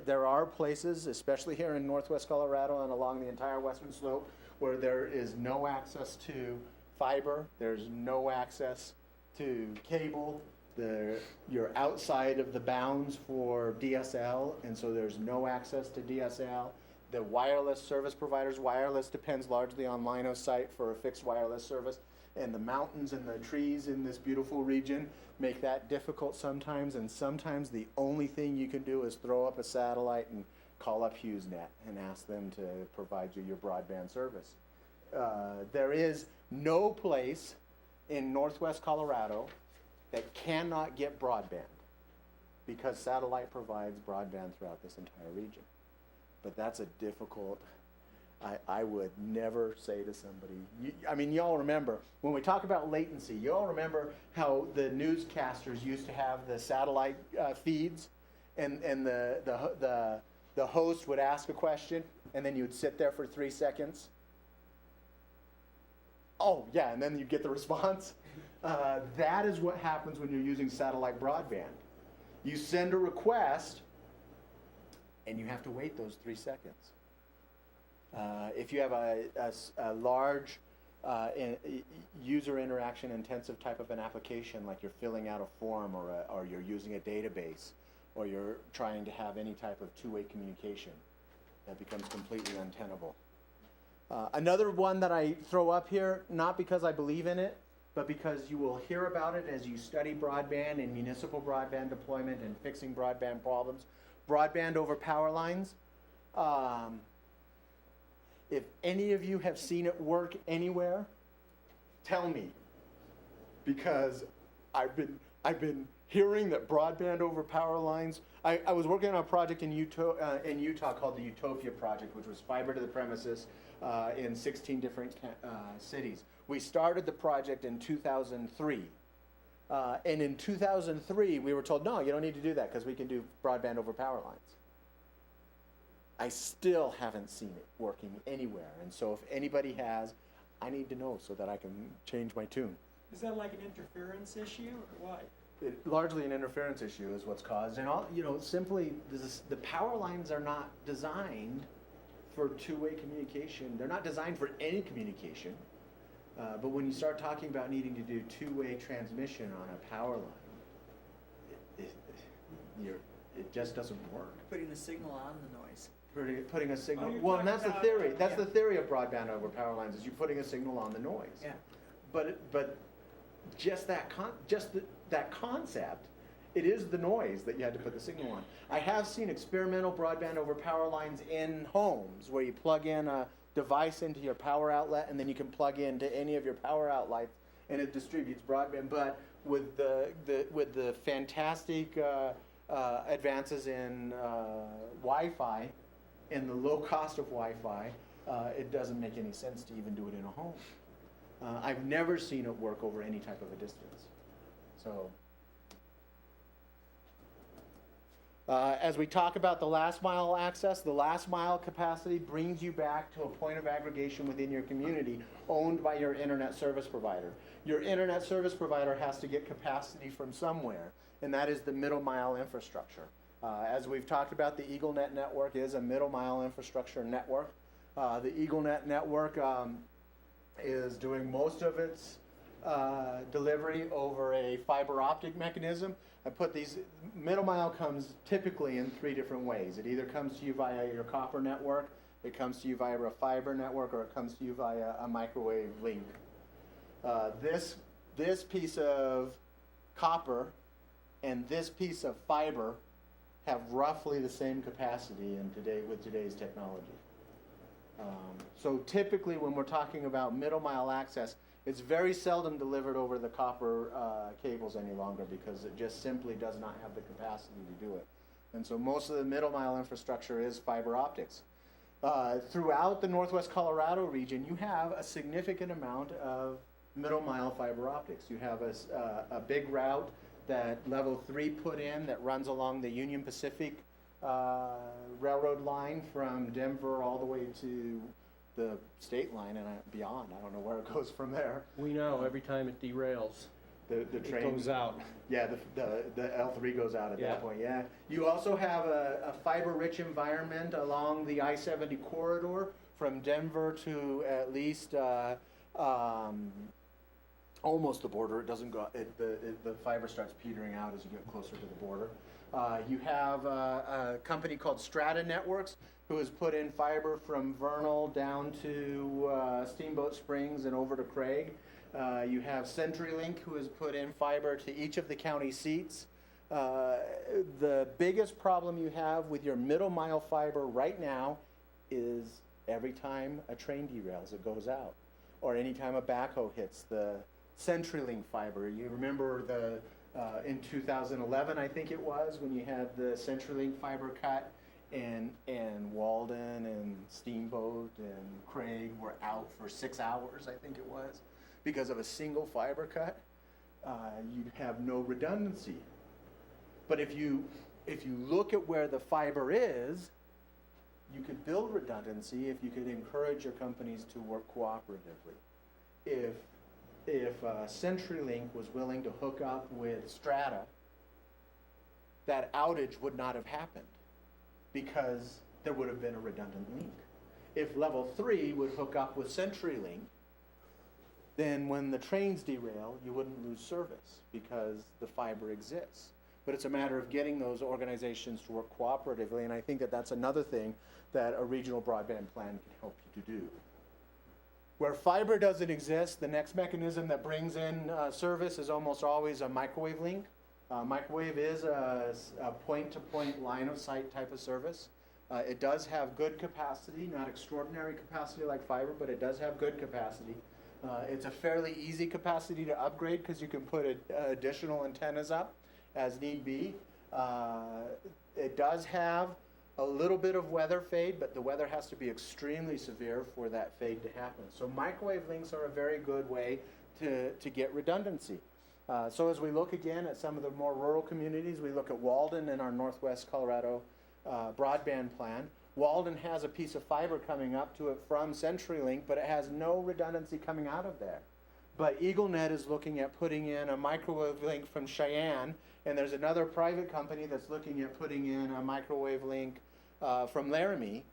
There are places, especially here in Northwest Colorado and along the entire western slope, where there is no access to fiber. There's no access to cable. You're outside of the bounds for DSL, and so there's no access to DSL. the wireless service providers. Wireless depends largely on line of sight for a fixed wireless service, and the mountains and the trees in this beautiful region make that difficult sometimes, and sometimes the only thing you can do is throw up a satellite and call up HughesNet and ask them to provide you your broadband service. There is no place in northwest Colorado that cannot get broadband, because satellite provides broadband throughout this entire region. But that's a difficult, I would never say to somebody, I mean, y'all remember, when we talk about latency, y'all remember how the newscasters used to have the satellite feeds, and the host would ask a question, and then you would sit there for 3 seconds. Oh, yeah, and then you get the response. That is what happens when you're using satellite broadband. You send a request, and you have to wait those 3 seconds. If you have a large user interaction intensive type of an application, like you're filling out a form, or you're using a database, or you're trying to have any type of two-way communication, that becomes completely untenable. Another one that I throw up here, not because I believe in it, but because you will hear about it as you study broadband and municipal broadband deployment and fixing broadband problems. Broadband over power lines. If any of you have seen it work anywhere, tell me, because I've been hearing that broadband over power lines. I was working on a project in Utah called the Utopia Project, which was fiber to the premises in 16 different cities. We started the project in 2003. And in 2003, we were told, no, you don't need to do that because we can do broadband over power lines. I still haven't seen it working anywhere. And so if anybody has, I need to know so that I can change my tune. Is that like an interference issue or what? Largely an interference issue is what's caused. And simply, the power lines are not designed for two-way communication. They're not designed for any communication. But when you start talking about needing to do two-way transmission on a power line, it just doesn't work. Putting the signal on the noise. Putting a signal. you're Well, and that's the talking theory. about- That's yeah. the theory of broadband over power lines, is you're putting a signal on the noise. Yeah. But just that concept, it is the noise that you had to put the signal on. I have seen experimental broadband over power lines in homes where you plug in a device into your power outlet, and then you can plug into any of your power outlets, and it distributes broadband. But with the fantastic advances in Wi-Fi and the low cost of Wi-Fi, it doesn't make any sense to even do it in a home. I've never seen it work over any type of a distance. So, as we talk about the last mile access, the last mile capacity brings you back to a point of aggregation within your community owned by your internet service provider. Your internet service provider has to get capacity from somewhere, and that is the middle mile infrastructure. As we've talked about, the EagleNet network is a middle mile infrastructure network. The EagleNet network is doing most of its delivery over a fiber optic mechanism. I put these, middle mile comes typically in 3 different ways. It either comes to you via your copper network, it comes to you via a fiber network, or it comes to you via a microwave link. This piece of copper and this piece of fiber have roughly the same capacity with today's technology. So typically when we're talking about middle mile access, it's very seldom delivered over the copper cables any longer, because it just simply does not have the capacity to do it. And so most of the middle mile infrastructure is fiber optics. Throughout the northwest Colorado region, you have a significant amount of middle mile fiber optics. You have a big route that Level 3 put in that runs along the Union Pacific railroad line from Denver all the way to the state line and beyond. I don't know where it goes from there. We know every time it derails, The train it goes out. Yeah, the L3 goes out at Yeah. that point. Yeah. You also have a fiber-rich environment along the I-70 corridor from Denver to at least almost the border. It doesn't go. The fiber starts petering out as you get closer to the border. You have a company called Strata Networks who has put in fiber from Vernal down to Steamboat Springs and over to Craig. You have CenturyLink who has put in fiber to each of the county seats. The biggest problem you have with your middle mile fiber right now is every time a train derails, it goes out. Or anytime a backhoe hits the CenturyLink fiber. You remember in 2011, I think it was, when you had the CenturyLink fiber cut, and Walden and Steamboat and Craig were out for 6 hours, I think it was, because of a single fiber cut. You'd have no redundancy. But if you look at where the fiber is, you could build redundancy if you could encourage your companies to work cooperatively. If CenturyLink was willing to hook up with Strata, that outage would not have happened because there would have been a redundant link. If level 3 would hook up with CenturyLink, then when the trains derail, you wouldn't lose service because the fiber exists. But it's a matter of getting those organizations to work cooperatively, and I think that that's another thing that a regional broadband plan can help you to do. Where fiber doesn't exist, the next mechanism that brings in service is almost always a microwave link. Microwave is a point-to-point line-of-sight type of service. It does have good capacity, not extraordinary capacity like fiber, but it does have good capacity. It's a fairly easy capacity to upgrade because you can put additional antennas up as need be. It does have a little bit of weather fade, but the weather has to be extremely severe for that fade to happen. So microwave links are a very good way to get redundancy. So as we look again at some of the more rural communities, we look at Walden in our Northwest Colorado broadband plan. Walden has a piece of fiber coming up to it from CenturyLink, but it has no redundancy coming out of there. But EagleNet is looking at putting in a microwave link from Cheyenne, and there's another private company that's looking at putting in a microwave link from Laramie.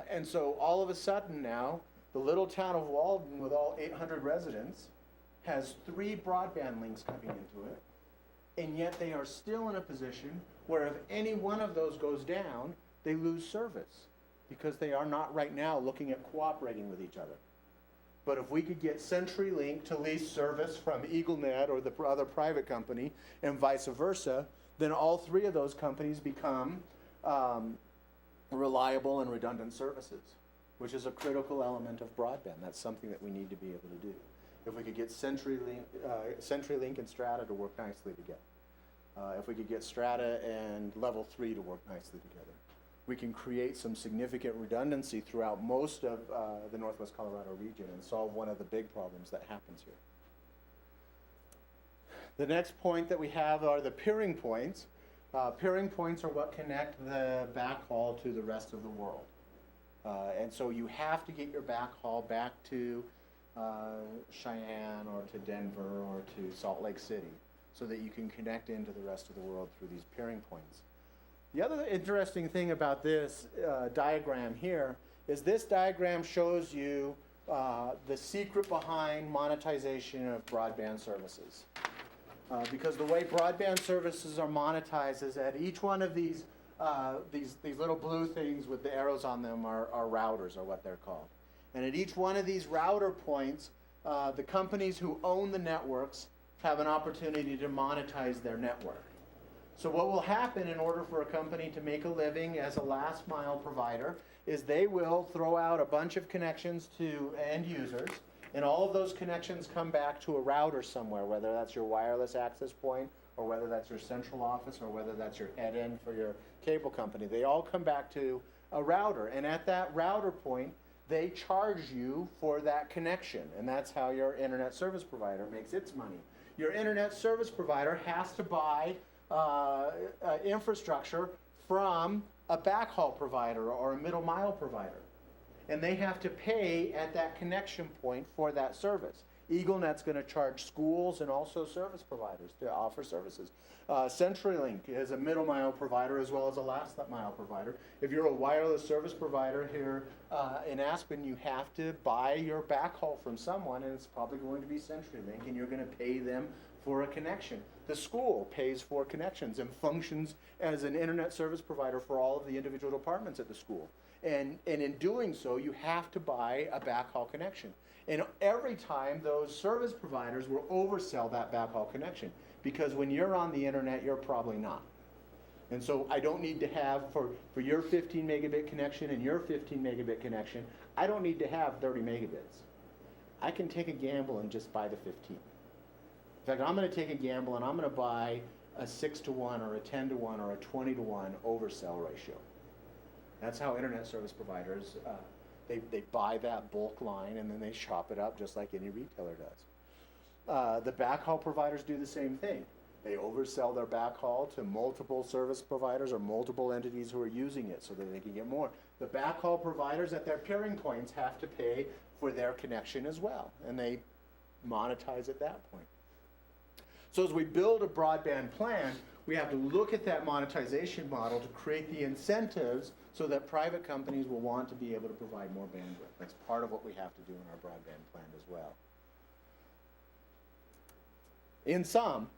And so all of a sudden now, the little town of Walden with all 800 residents has 3 broadband links coming into it, and yet they are still in a position where if any one of those goes down, they lose service because they are not right now looking at cooperating with each other. But if we could get CenturyLink to lease service from EagleNet or the other private company and vice versa, then all 3 of those companies become reliable and redundant services, which is a critical element of broadband. That's something that we need to be able to do. If we could get CenturyLink and Strata to work nicely together. If we could get Strata and level 3 to work nicely together, we can create some significant redundancy throughout most of the Northwest Colorado region and solve one of the big problems that happens here. The next point that we have are the peering points. Peering points are what connect the backhaul to the rest of the world. And so you have to get your backhaul back to Cheyenne or to Denver or to Salt Lake City so that you can connect into the rest of the world through these peering points. The other interesting thing about this diagram here is this diagram shows you the secret behind monetization of broadband services. Because the way broadband services are monetized is that each one of these little blue things with the arrows on them are routers, are what they're called. And at each one of these router points, the companies who own the networks have an opportunity to monetize their network. So what will happen in order for a company to make a living as a last mile provider is they will throw out a bunch of connections to end users, and all of those connections come back to a router somewhere, whether that's your wireless access point or whether that's your central office or whether that's your head end for your cable company. They all come back to a router, and at that router point, they charge you for that connection, and that's how your internet service provider makes its money. Your internet service provider has to buy infrastructure from a backhaul provider or a middle mile provider. And they have to pay at that connection point for that service. EagleNet's going to charge schools and also service providers to offer services. CenturyLink is a middle mile provider as well as a last mile provider. If you're a wireless service provider here in Aspen, you have to buy your backhaul from someone, and it's probably going to be CenturyLink, and you're going to pay them for a connection. The school pays for connections and functions as an internet service provider for all of the individual departments at the school. And in doing so, you have to buy a backhaul connection. And every time, those service providers will oversell that backhaul connection, because when you're on the internet, you're probably not. And so I don't need to have, for your 15 megabit connection and your 15 megabit connection, I don't need to have 30 megabits. I can take a gamble and just buy the 15. In fact, I'm going to take a gamble and I'm going to buy a 6-to-1 or a 10-to-1 or a 20-to-1 oversell ratio. That's how internet service providers, they buy that bulk line and then they shop it up just like any retailer does. The backhaul providers do the same thing. They oversell their backhaul to multiple service providers or multiple entities who are using it so that they can get more. The backhaul providers at their peering points have to pay for their connection as well, and they monetize at that point. So as we build a broadband plan, we have to look at that monetization model to create the incentives so that private companies will want to be able to provide more bandwidth. That's part of what we have to do in our broadband plan as well. In sum,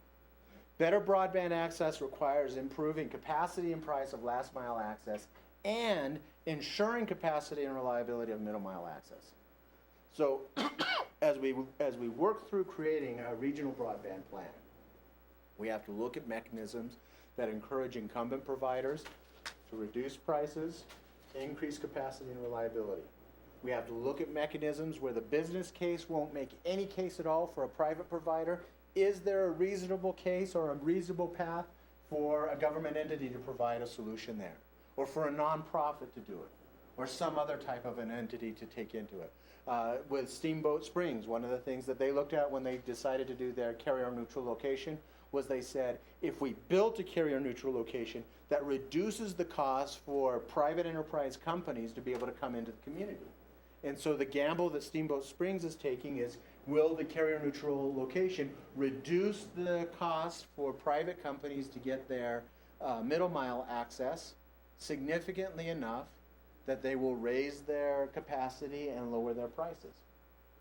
better broadband access requires improving capacity and price of last mile access and ensuring capacity and reliability of middle mile access. So as we work through creating a regional broadband plan, we have to look at mechanisms that encourage incumbent providers to reduce prices, increase capacity and reliability. We have to look at mechanisms where the business case won't make any case at all for a private provider. Is there a reasonable case or a reasonable path for a government entity to provide a solution there? Or for a nonprofit to do it? Or some other type of an entity to take into it? With Steamboat Springs, one of the things that they looked at when they decided to do their carrier-neutral location was they said, if we built a carrier-neutral location, that reduces the cost for private enterprise companies to be able to come into the community. And so the gamble that Steamboat Springs is taking is, will the carrier-neutral location reduce the cost for private companies to get their middle mile access significantly enough that they will raise their capacity and lower their prices?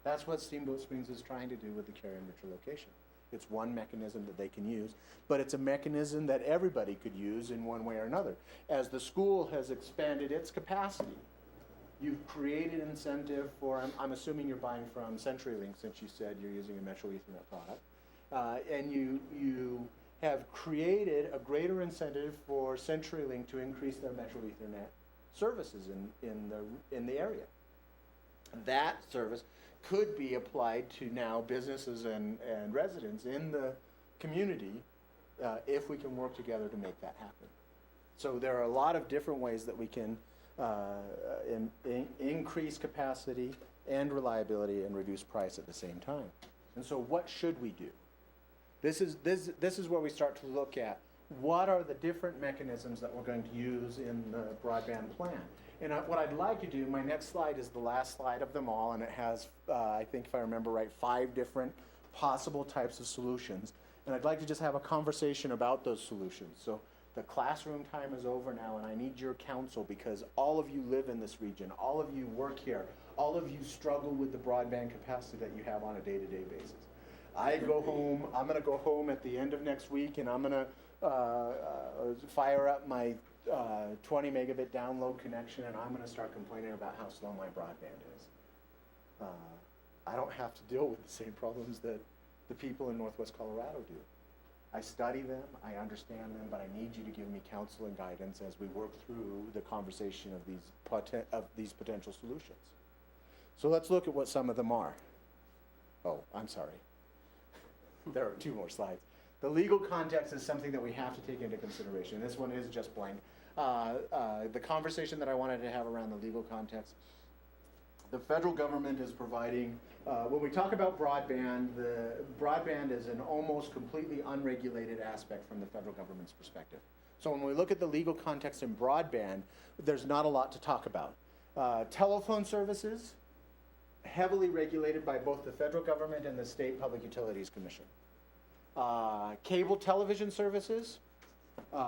That's what Steamboat Springs is trying to do with the carrier-neutral location. It's one mechanism that they can use, but it's a mechanism that everybody could use in one way or another. As the school has expanded its capacity, you've created incentive for, I'm assuming you're buying from CenturyLink since you said you're using a Metro Ethernet product, and you have created a greater incentive for CenturyLink to increase their Metro Ethernet services in the area. That service could be applied to now businesses and residents in the community if we can work together to make that happen. So there are a lot of different ways that we can increase capacity and reliability and reduce price at the same time. And so what should we do? This is where we start to look at what are the different mechanisms that we're going to use in the broadband plan. And what I'd like to do, my next slide is the last slide of them all, and it has, I think if I remember right, 5 different possible types of solutions. And I'd like to just have a conversation about those solutions. So the classroom time is over now, and I need your counsel because all of you live in this region, all of you work here, all of you struggle with the broadband capacity that you have on a day-to-day basis. I'm going to go home at the end of next week, and I'm going to fire up my 20 megabit download connection, and I'm going to start complaining about how slow my broadband is. I don't have to deal with the same problems that the people in Northwest Colorado do. I study them, I understand them, but I need you to give me counsel and guidance as we work through the conversation of these potential solutions. So let's look at what some of them are. Oh, I'm sorry. There are 2 more slides. The legal context is something that we have to take into consideration. This one is just blank. The conversation that I wanted to have around the legal context, the federal government is providing, when we talk about broadband, the broadband is an almost completely unregulated aspect from the federal government's perspective. So when we look at the legal context in broadband, there's not a lot to talk about. Telephone services, heavily regulated by both the federal government and the State Public Utilities Commission. Cable television services,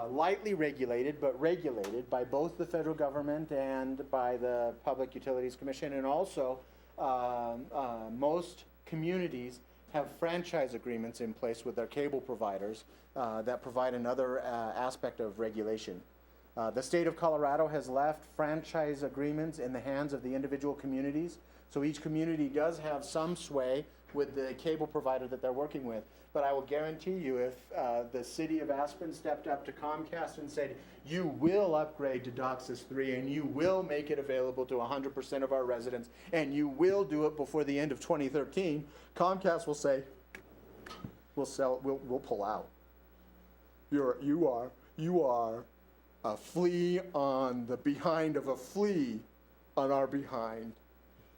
lightly regulated, but regulated by both the federal government and by the Public Utilities Commission. And also, most communities have franchise agreements in place with their cable providers that provide another aspect of regulation. The state of Colorado has left franchise agreements in the hands of the individual communities. So each community does have some sway with the cable provider that they're working with. But I will guarantee you, if the city of Aspen stepped up to Comcast and said, you will upgrade to DOCSIS 3 and you will make it available to 100% of our residents and you will do it before the end of 2013, Comcast will say, we'll pull out. You are a flea on the behind of a flea on our behind.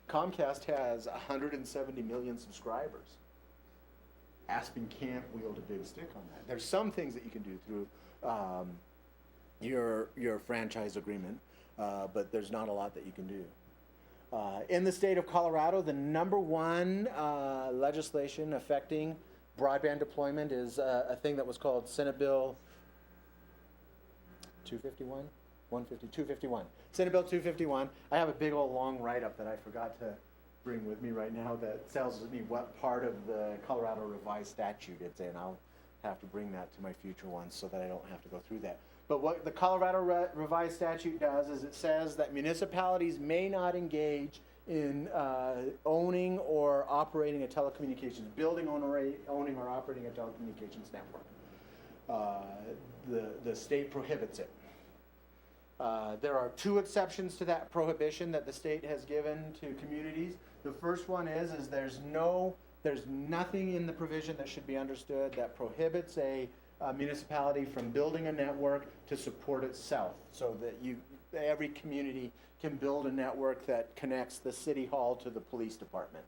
Comcast has 170 million subscribers. Aspen can't wield a big stick on that. There's some things that you can do through your franchise agreement, but there's not a lot that you can do. In the state of Colorado, the number one legislation affecting broadband deployment is a thing that was called Senate Bill 251? 150, 251. Senate Bill 251. I have a big old long write-up that I forgot to bring with me right now that tells me what part of the Colorado revised statute it's in. I'll have to bring that to my future ones so that I don't have to go through that. But what the Colorado revised statute does is it says that municipalities may not engage in owning or operating a telecommunications building, owning or operating a telecommunications network. The state prohibits it. There are two exceptions to that prohibition that the state has given to communities. The first one is there's nothing in the provision that should be understood that prohibits a municipality from building a network to support itself, so that every community can build a network that connects the city hall to the police department.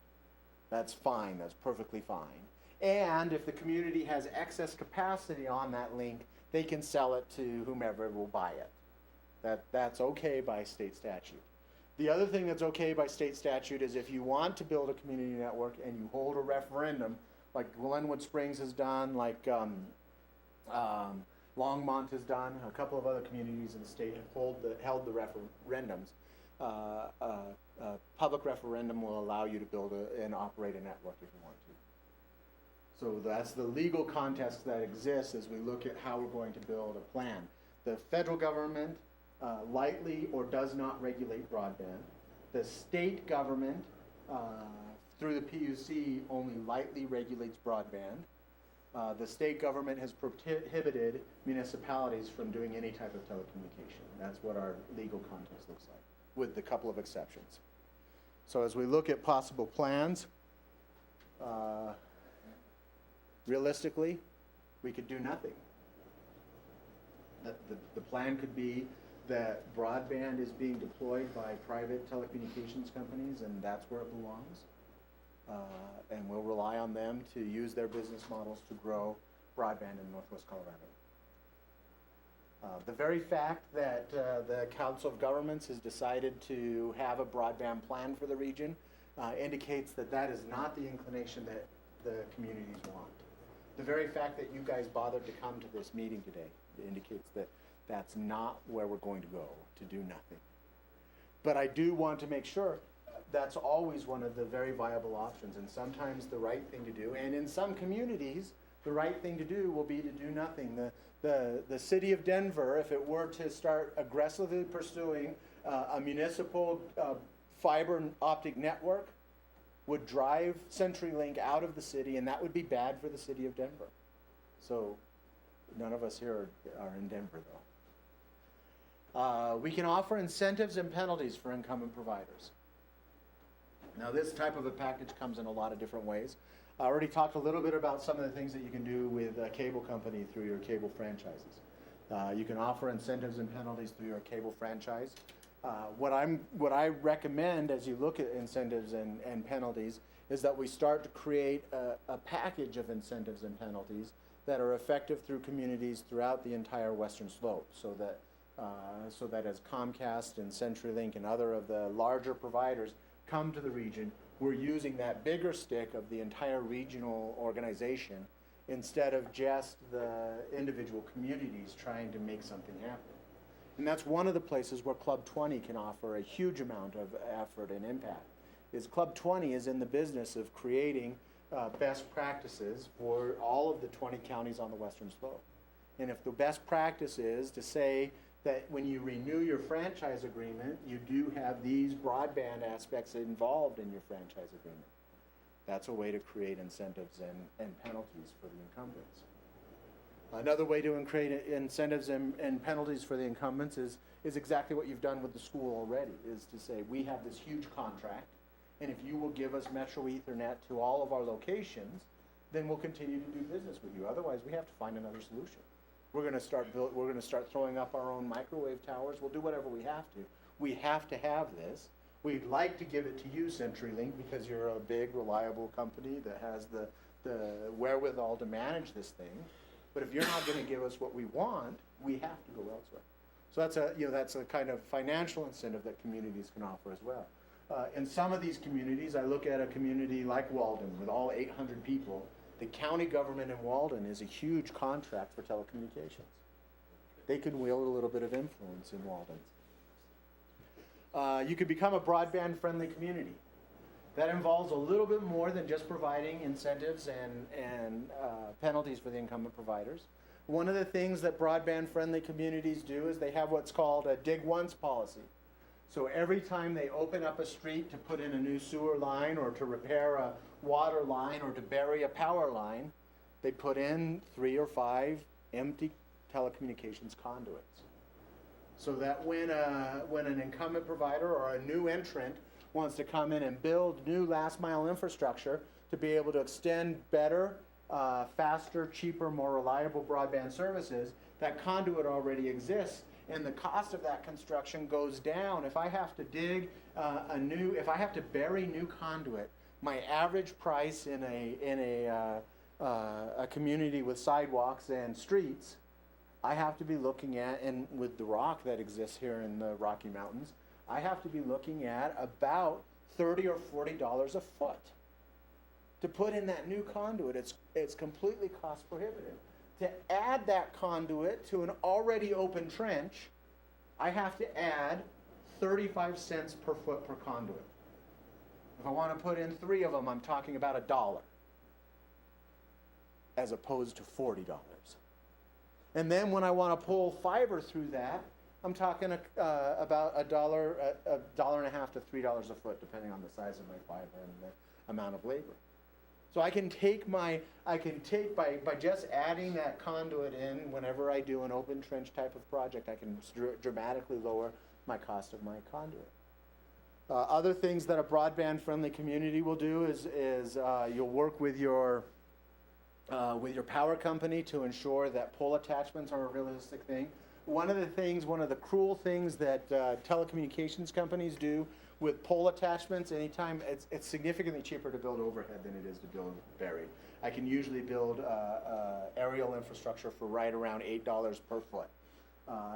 That's fine, that's perfectly fine. And if the community has excess capacity on that link, they can sell it to whomever will buy it. That's okay by state statute. The other thing that's okay by state statute is if you want to build a community network and you hold a referendum, like Glenwood Springs has done, like Longmont has done, a couple of other communities in the state have held the referendums. A public referendum will allow you to build and operate a network if you want to. So that's the legal context that exists as we look at how we're going to build a plan. The federal government lightly or does not regulate broadband. The state government, through the PUC, only lightly regulates broadband. The state government has prohibited municipalities from doing any type of telecommunication. That's what our legal context looks like, with a couple of exceptions. So as we look at possible plans, realistically, we could do nothing. The plan could be that broadband is being deployed by private telecommunications companies, and that's where it belongs. And we'll rely on them to use their business models to grow broadband in Northwest Colorado. The very fact that the Council of Governments has decided to have a broadband plan for the region indicates that that is not the inclination that the communities want. The very fact that you guys bothered to come to this meeting today indicates that that's not where we're going to go, to do nothing. But I do want to make sure that's always one of the very viable options, and sometimes the right thing to do. And in some communities, the right thing to do will be to do nothing. The city of Denver, if it were to start aggressively pursuing a municipal fiber optic network, would drive CenturyLink out of the city, and that would be bad for the city of Denver. So none of us here are in Denver, though. We can offer incentives and penalties for incumbent providers. Now, this type of a package comes in a lot of different ways. I already talked a little bit about some of the things that you can do with a cable company through your cable franchises. You can offer incentives and penalties through your cable franchise. What I recommend as you look at incentives and penalties is that we start to create a package of incentives and penalties that are effective through communities throughout the entire western slope, so that as Comcast and CenturyLink and other of the larger providers come to the region, we're using that bigger stick of the entire regional organization instead of just the individual communities trying to make something happen. And that's one of the places where Club 20 can offer a huge amount of effort and impact. Is Club 20 is in the business of creating best practices for all of the 20 counties on the Western Slope. And if the best practice is to say that when you renew your franchise agreement, you do have these broadband aspects involved in your franchise agreement. That's a way to create incentives and penalties for the incumbents. Another way to create incentives and penalties for the incumbents is exactly what you've done with the school already, is to say, we have this huge contract, and if you will give us Metro Ethernet to all of our locations, then we'll continue to do business with you. Otherwise, we have to find another solution. We're going to start throwing up our own microwave towers. We'll do whatever we have to. We have to have this. We'd like to give it to you, CenturyLink, because you're a big, reliable company that has the wherewithal to manage this thing. But if you're not going to give us what we want, we have to go elsewhere. So that's a kind of financial incentive that communities can offer as well. In some of these communities, I look at a community like Walden with all 800 people. The county government in Walden is a huge contract for telecommunications. They can wield a little bit of influence in Walden. You could become a broadband-friendly community. That involves a little bit more than just providing incentives and penalties for the incumbent providers. One of the things that broadband-friendly communities do is they have what's called a dig once policy. So every time they open up a street to put in a new sewer line or to repair a water line or to bury a power line, they put in 3 or 5 empty telecommunications conduits. So that when an incumbent provider or a new entrant wants to come in and build new last mile infrastructure to be able to extend better, faster, cheaper, more reliable broadband services, that conduit already exists, and the cost of that construction goes down. If I have to if I have to bury new conduit, my average price in a community with sidewalks and streets, I have to be looking at, and with the rock that exists here in the Rocky Mountains, I have to be looking at about $30 or $40 a foot to put in that new conduit. It's completely cost prohibitive. To add that conduit to an already open trench, I have to add 35 cents per foot per conduit. If I want to put in 3 of them, I'm talking about $1 as opposed to $40. And then when I want to pull fiber through that, I'm talking about $1.50 to $3 a foot, depending on the size of my fiber and the amount of labor. So I can take by just adding that conduit in whenever I do an open trench type of project, I can dramatically lower my cost of my conduit. Other things that a broadband-friendly community will do is you'll work with your power company to ensure that pole attachments are a realistic thing. One of the cruel things that telecommunications companies do with pole attachments, anytime it's significantly cheaper to build overhead than it is to build buried. I can usually build aerial infrastructure for right around $8 per foot.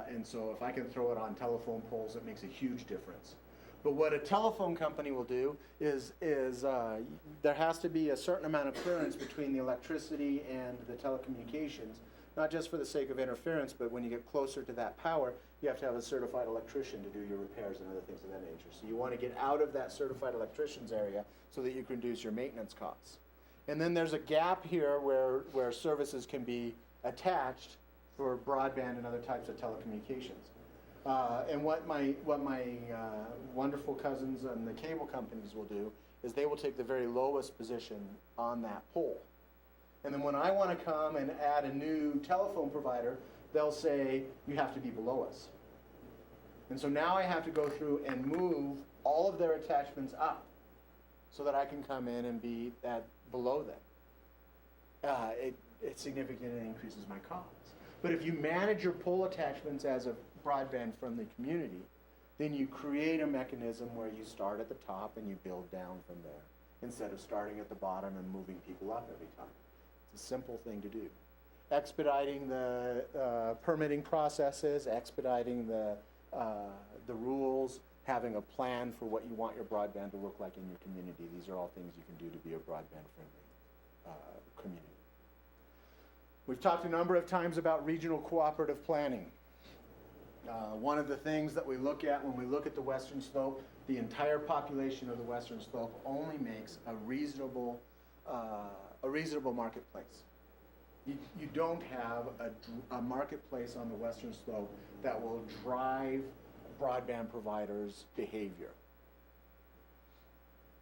And so if I can throw it on telephone poles, it makes a huge difference. But what a telephone company will do is there has to be a certain amount of clearance between the electricity and the telecommunications, not just for the sake of interference, but when you get closer to that power, you have to have a certified electrician to do your repairs and other things of that nature. So you want to get out of that certified electrician's area so that you can reduce your maintenance costs. And then there's a gap here where services can be attached for broadband and other types of telecommunications. And what my wonderful cousins and the cable companies will do is they will take the very lowest position on that pole. And then when I want to come and add a new telephone provider, they'll say, you have to be below us. And so now I have to go through and move all of their attachments up so that I can come in and be below them. It significantly increases my costs. But if you manage your pole attachments as a broadband-friendly community, then you create a mechanism where you start at the top and you build down from there, instead of starting at the bottom and moving people up every time. It's a simple thing to do. Expediting the permitting processes, expediting the rules, having a plan for what you want your broadband to look like in your community. These are all things you can do to be a broadband-friendly community. We've talked a number of times about regional cooperative planning. One of the things that we look at when we look at the Western Slope, the entire population of the Western Slope only makes a reasonable marketplace. You don't have a marketplace on the Western Slope that will drive broadband providers' behavior.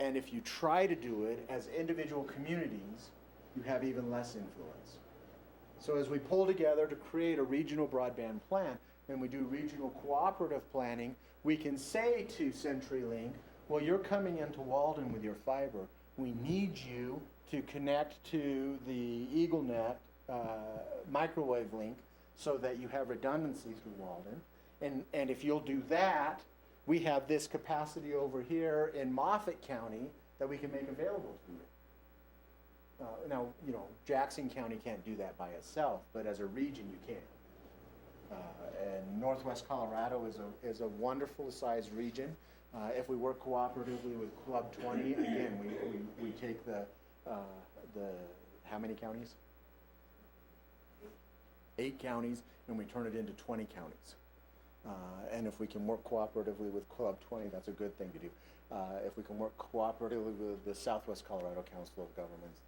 And if you try to do it as individual communities, you have even less influence. So as we pull together to create a regional broadband plan, and we do regional cooperative planning, we can say to CenturyLink, well, you're coming into Walden with your fiber. We need you to connect to the EagleNet microwave link so that you have redundancy through Walden. And if you'll do that, we have this capacity over here in Moffett County that we can make available to you. Now, Jackson County can't do that by itself, but as a region you can. And Northwest Colorado is a wonderful sized region. If we work cooperatively with Club 20, again, we take the how many counties? 8 counties, and we turn it into 20 counties. And if we can work cooperatively with Club 20, that's a good thing to do. If we can work cooperatively with the Southwest Colorado Council of Governments,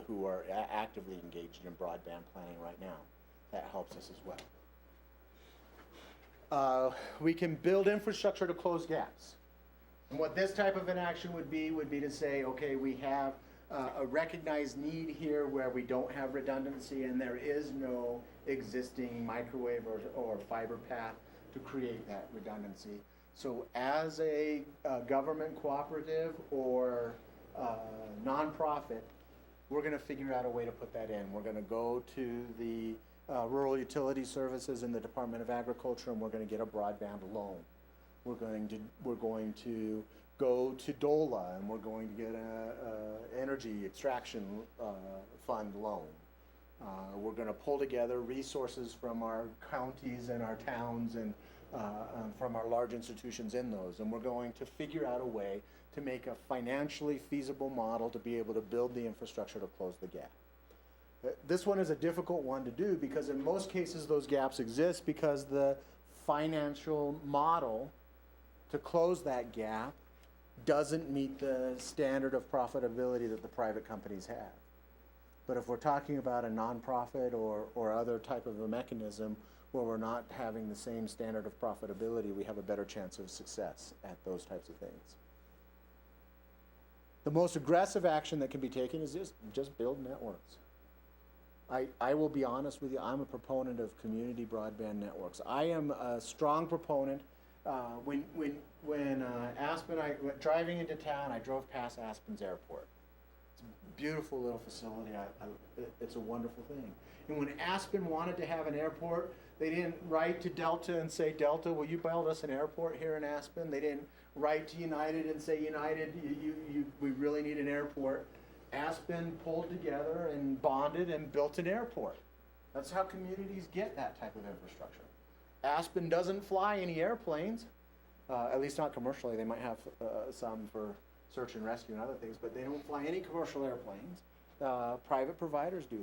who are actively engaged in broadband planning right now, that helps us as well. We can build infrastructure to close gaps. And what this type of an action would be to say, okay, we have a recognized need here where we don't have redundancy and there is no existing microwave or fiber path to create that redundancy. So as a government cooperative or nonprofit, we're going to figure out a way to put that in. We're going to go to the Rural Utility Services in the Department of Agriculture, and we're going to get a broadband loan. We're going to go to DOLA, and we're going to get a energy extraction fund loan. We're going to pull together resources from our counties and our towns and from our large institutions in those, and we're going to figure out a way to make a financially feasible model to be able to build the infrastructure to close the gap. This one is a difficult one to do because in most cases those gaps exist because the financial model to close that gap doesn't meet the standard of profitability that the private companies have. But if we're talking about a nonprofit or other type of a mechanism where we're not having the same standard of profitability, we have a better chance of success at those types of things. The most aggressive action that can be taken is just build networks. I will be honest with you, I'm a proponent of community broadband networks. I am a strong proponent. When Aspen, driving into town, I drove past Aspen's airport. It's a beautiful little facility. It's a wonderful thing. And when Aspen wanted to have an airport, they didn't write to Delta and say, Delta, will you build us an airport here in Aspen? They didn't write to United and say, United, we really need an airport. Aspen pulled together and bonded and built an airport. That's how communities get that type of infrastructure. Aspen doesn't fly any airplanes, at least not commercially. They might have some for search and rescue and other things, but they don't fly any commercial airplanes. Private providers do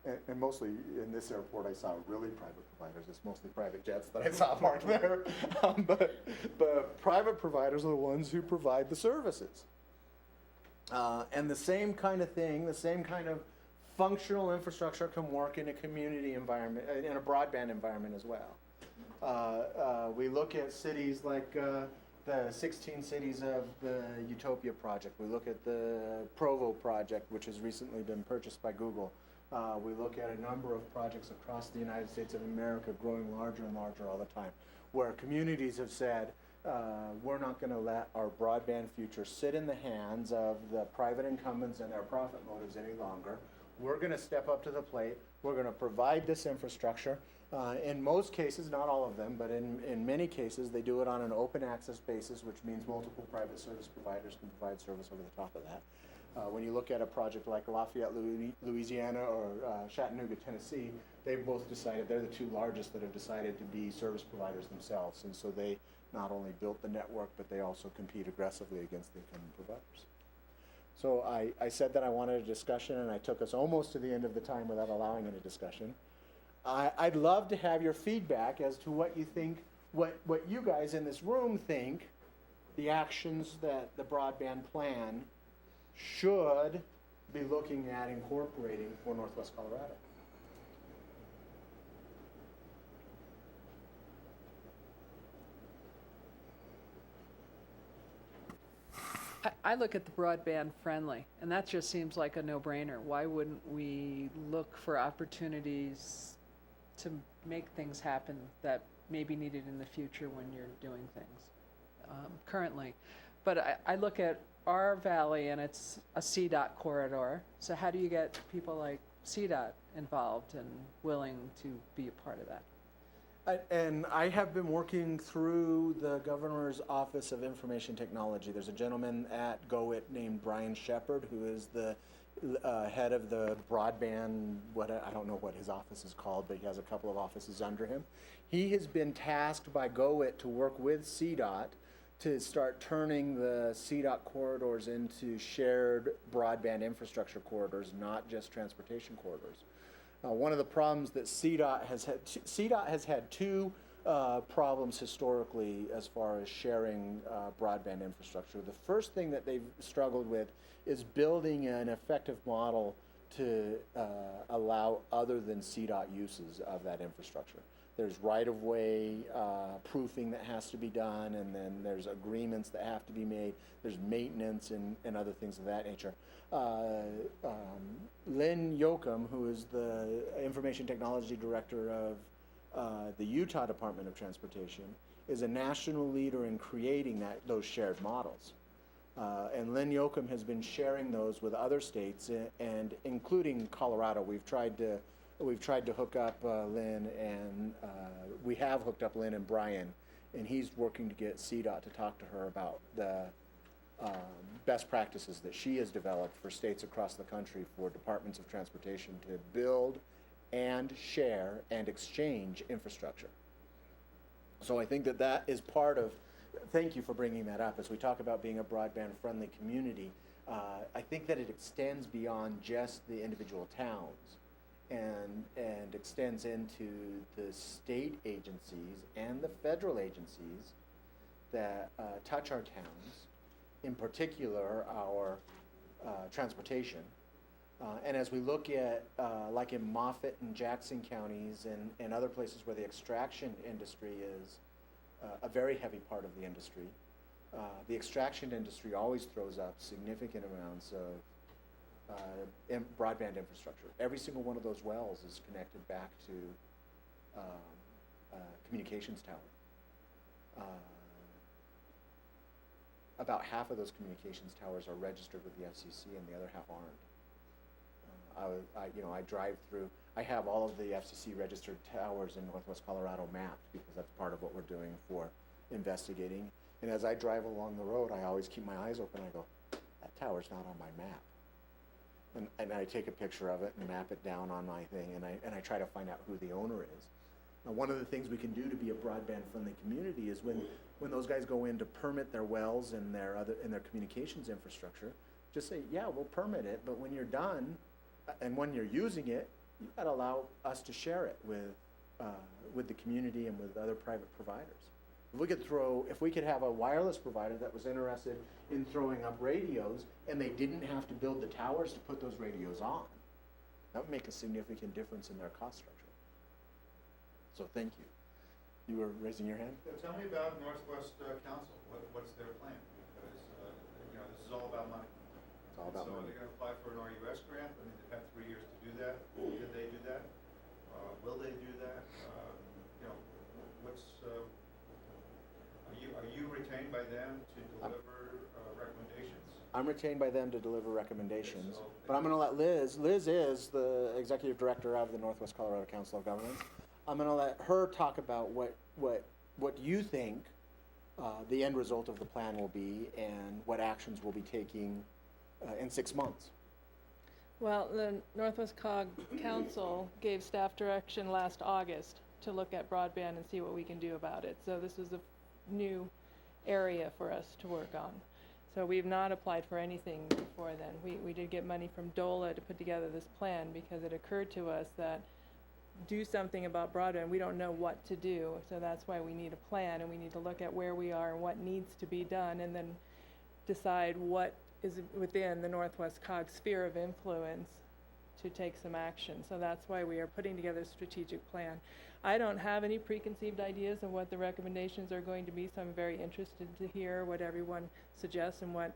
that. And mostly in this airport, I saw really private providers. It's mostly private jets that I saw parked there. But private providers are the ones who provide the services. And the same kind of thing, the same kind of functional infrastructure can work in a community environment, in a broadband environment as well. We look at cities like the 16 cities of the Utopia project. We look at the Provo project, which has recently been purchased by Google. We look at a number of projects across the United States of America growing larger and larger all the time, where communities have said, we're not going to let our broadband future sit in the hands of the private incumbents and their profit motives any longer. We're going to step up to the plate. We're going to provide this infrastructure. In most cases, not all of them, but in many cases, they do it on an open access basis, which means multiple private service providers can provide service over the top of that. When you look at a project like Lafayette, Louisiana, or Chattanooga, Tennessee, they've both decided, they're the two largest that have decided to be service providers themselves. And so they not only built the network, but they also compete aggressively against the incumbent providers. So I said that I wanted a discussion, and I took us almost to the end of the time without allowing any discussion. I'd love to have your feedback as to what you think, what you guys in this room think the actions that the broadband plan should be looking at incorporating for Northwest Colorado. I look at the broadband friendly, and that just seems like a no-brainer. Why wouldn't we look for opportunities to make things happen that may be needed in the future when you're doing things currently? But I look at our valley, and it's a CDOT corridor. So how do you get people like CDOT involved and willing to be a part of that? And I have been working through the Governor's Office of Information Technology. There's a gentleman at GoIT named Brian Shepard, who is the head of the broadband, I don't know what his office is called, but he has a couple of offices under him. He has been tasked by GoIT to work with CDOT to start turning the CDOT corridors into shared broadband infrastructure corridors, not just transportation corridors. One of the problems that CDOT has had two problems historically as far as sharing broadband infrastructure. The first thing that they've struggled with is building an effective model to allow other than CDOT uses of that infrastructure. There's right-of-way proofing that has to be done, and then there's agreements that have to be made. There's maintenance and other things of that nature. Lynn Yoakum, who is the Information Technology Director of the Utah Department of Transportation, is a national leader in creating those shared models. And Lynn Yoakum has been sharing those with other states, and including Colorado. We've tried to hook up Lynn, and we have hooked up Lynn and Brian, and he's working to get CDOT to talk to her about the best practices that she has developed for states across the country for departments of transportation to build and share and exchange infrastructure. So I think that is part of, thank you for bringing that up, as we talk about being a broadband-friendly community. I think that it extends beyond just the individual towns and extends into the state agencies and the federal agencies that touch our towns, in particular our transportation. And as we look at, like in Moffett and Jackson counties and other places where the extraction industry is a very heavy part of the industry, the extraction industry always throws up significant amounts of broadband infrastructure. Every single one of those wells is connected back to communications tower. About half of those communications towers are registered with the FCC, and the other half aren't. I drive through. I have all of the FCC registered towers in Northwest Colorado mapped because that's part of what we're doing for investigating. And as I drive along the road, I always keep my eyes open. I go, that tower's not on my map. And I take a picture of it and map it down on my thing, and I try to find out who the owner is. Now, one of the things we can do to be a broadband-friendly community is when those guys go in to permit their wells and their communications infrastructure, just say, yeah, we'll permit it, but when you're done, and when you're using it, you got to allow us to share it with the community and with other private providers. If we could have a wireless provider that was interested in throwing up radios, and they didn't have to build the towers to put those radios on, that would make a significant difference in their cost structure. So thank you. You were raising your hand? Yeah, tell me about Northwest Council. What's their plan? Because this is all about money. It's all about money. So they're going to apply for an RUS grant. I mean, they've had 3 years to do that. Did they do that? Will they do that? Are you retained by them to deliver recommendations? I'm retained by them to deliver recommendations, but I'm going to let Liz is the executive director of the Northwest Colorado Council of Governments. I'm going to let her talk about what you think the end result of the plan will be and what actions we'll be taking in 6 months. Well, the Northwest Cog Council gave staff direction last August to look at broadband and see what we can do about it. So this was the new area for us to work on. So we've not applied for anything before then. We did get money from DOLA to put together this plan because it occurred to us that do something about broadband, we don't know what to do. So that's why we need a plan, and we need to look at where we are and what needs to be done, and then decide what is within the Northwest COG sphere of influence to take some action. So that's why we are putting together a strategic plan. I don't have any preconceived ideas of what the recommendations are going to be, so I'm very interested to hear what everyone suggests and what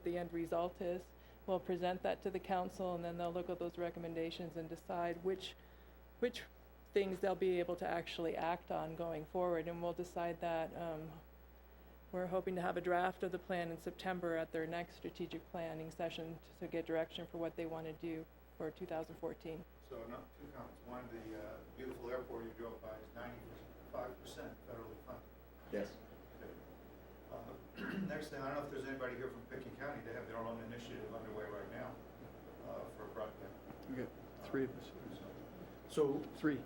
the end result is. We'll present that to the council, and then they'll look at those recommendations and decide which things they'll be able to actually act on going forward, and we'll decide that. We're hoping to have a draft of the plan in September at their next strategic planning session to get direction for what they want to do for 2014. So not two comments. One, the beautiful airport you drove by is 95% federally funded. Yes. Okay. Next thing, I don't know if there's anybody here from Pickens County. They have their own initiative underway right now for broadband. We got 3 of us. So 3.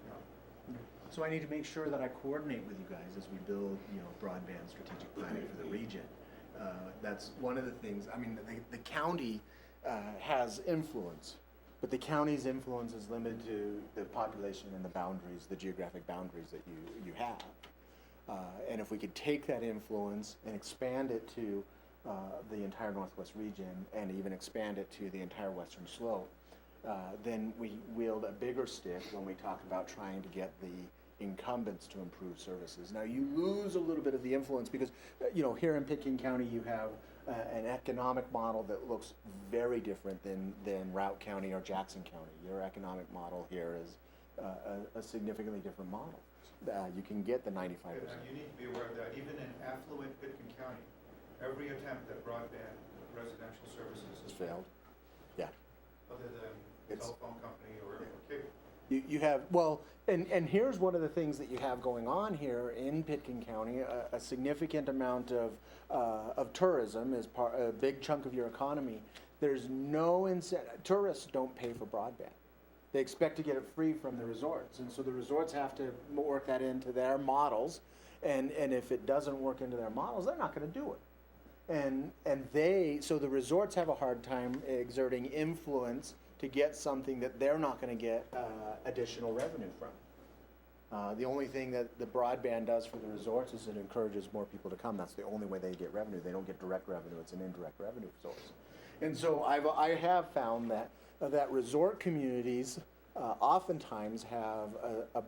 So I need to make sure that I coordinate with you guys as we build, broadband strategic planning for the region. That's one of the things. I mean, the county has influence, but the county's influence is limited to the population and the boundaries, the geographic boundaries that you have. And if we could take that influence and expand it to the entire Northwest region, and even expand it to the entire Western Slope, then we wield a bigger stick when we talk about trying to get the incumbents to improve services. Now, you lose a little bit of the influence because, here in Pickens County, you have an economic model that looks very different than Routt County or Jackson County. Your economic model here is a significantly different model. You can get the 95%. And you need to be aware of that. Even in affluent Pickens County, every attempt at broadband residential services has failed. Yeah. Other than telephone company or cable. You have, and here's one of the things that you have going on here in Pickens County. A significant amount of tourism is a big chunk of your economy. There's no incentive. Tourists don't pay for broadband. They expect to get it free from the resorts, and so the resorts have to work that into their models. And if it doesn't work into their models, they're not going to do it. So the resorts have a hard time exerting influence to get something that they're not going to get additional revenue from. The only thing that the broadband does for the resorts is it encourages more people to come. That's the only way they get revenue. They don't get direct revenue. It's an indirect revenue source. And so I have found that resort communities oftentimes have a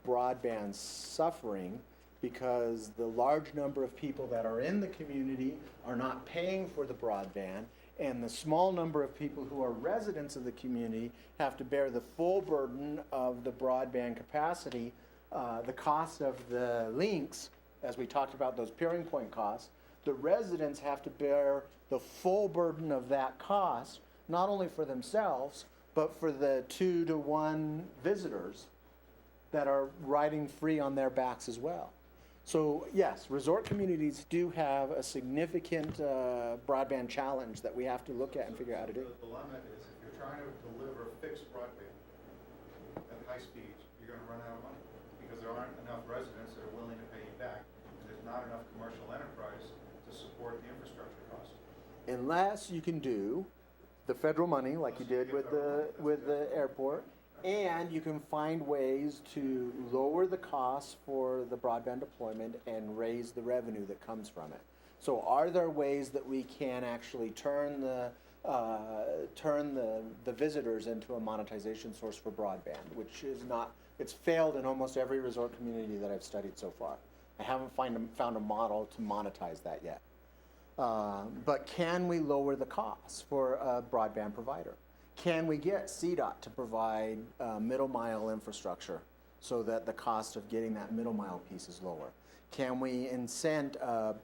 broadband suffering because the large number of people that are in the community are not paying for the broadband, and the small number of people who are residents of the community have to bear the full burden of the broadband capacity, the cost of the links, as we talked about those peering point costs. The residents have to bear the full burden of that cost, not only for themselves, but for the 2-to-1 visitors that are riding free on their backs as well. So yes, resort communities do have a significant broadband challenge that we have to look at and figure out how to do. The dilemma is if you're trying to deliver fixed broadband at high speeds, you're going to run out of money because there aren't enough residents that are willing to pay you back, and there's not enough commercial enterprise to support the infrastructure costs. Unless you can do the federal money like you did with the airport, and you can find ways to lower the costs for the broadband deployment and raise the revenue that comes from it. So are there ways that we can actually turn the visitors into a monetization source for broadband, which is not, it's failed in almost every resort community that I've studied so far. I haven't found a model to monetize that yet. But can we lower the costs for a broadband provider? Can we get CDOT to provide middle mile infrastructure so that the cost of getting that middle mile piece is lower? Can we incent a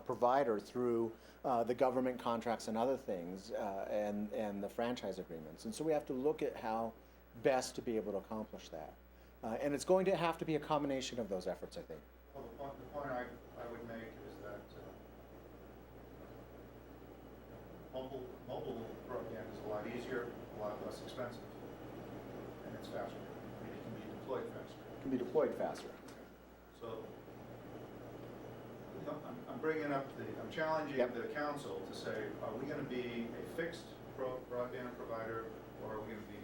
provider through the government contracts and other things and the franchise agreements? And so we have to look at how best to be able to accomplish that. And it's going to have to be a combination of those efforts, I think. Well, the point I would make is that mobile broadband is a lot easier, a lot less expensive, and it's faster. I mean, it can be deployed faster. It can be deployed faster. So I'm challenging Yep. the council to say, are we gonna be a fixed broadband provider, or are we gonna be,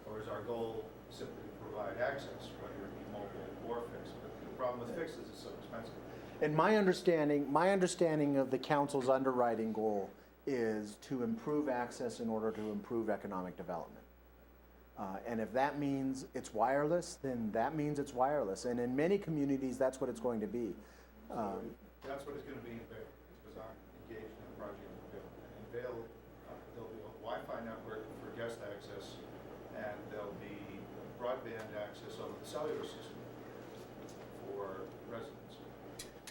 or is our goal simply to provide access, whether it be mobile or fixed? But the problem with fixed is it's so expensive. And my understanding of the council's underwriting goal is to improve access in order to improve economic development. And if that means it's wireless, then that means it's wireless. And in many communities, that's what it's going to be. That's what it's gonna be in Vail, because I'm engaged in a project in Vail. And in Vail, there'll be a Wi-Fi network for guest access, and there'll be broadband access over the cellular system for residents.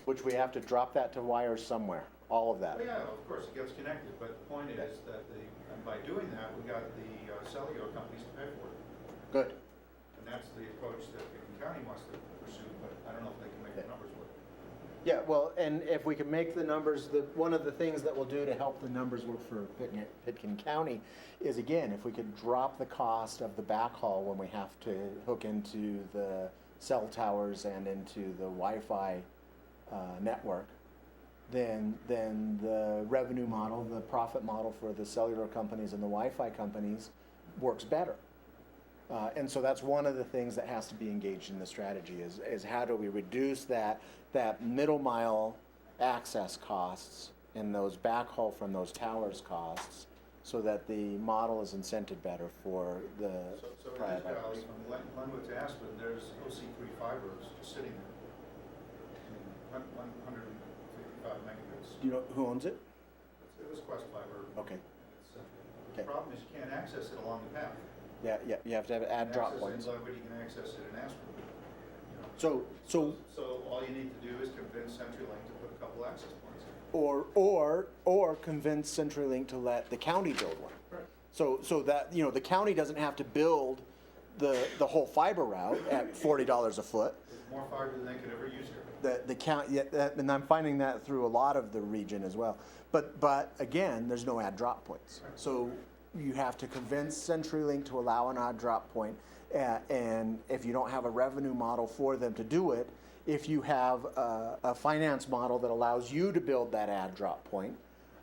Which we have to drop that to wires somewhere, all of that. Well, yeah, of course, it gets connected, but the point is that and by doing that, we got the cellular companies to pay for it. Good. And that's the approach that Pickens County wants to pursue, but I don't know if they can make the numbers work. Yeah, well, and if we can make the numbers, one of the things that we'll do to help the numbers work for Pitkin County is, again, if we could drop the cost of the backhaul when we have to hook into the cell towers and into the Wi-Fi network, then the revenue model, the profit model for the cellular companies and the Wi-Fi companies works better. And so that's one of the things that has to be engaged in the strategy is how do we reduce that middle mile access costs and those backhaul from those towers costs so that the model is incented better for the So in private this valley, owners. from Glenwood to Aspen, there's OC3 fiber just sitting there. 155 megabits. Do you know who owns it? It was Quest Fiber. Okay. It's, Okay. The problem is you can't access it along the path. Yeah, you have to have add drop You can points. access it in Glenwood, you can access it in Aspen. You know. So all you need to do is convince CenturyLink to put a couple access points in. or convince CenturyLink to let the county build one. Right. So that, the county doesn't have to build the whole fiber route at $40 a foot. There's more fiber than they could ever use here. The count, and I'm finding that through a lot of the region as well. But again, there's no add drop points. So you have to convince CenturyLink to allow an odd drop point. And if you don't have a revenue model for them to do it, if you have a finance model that allows you to build that add drop point,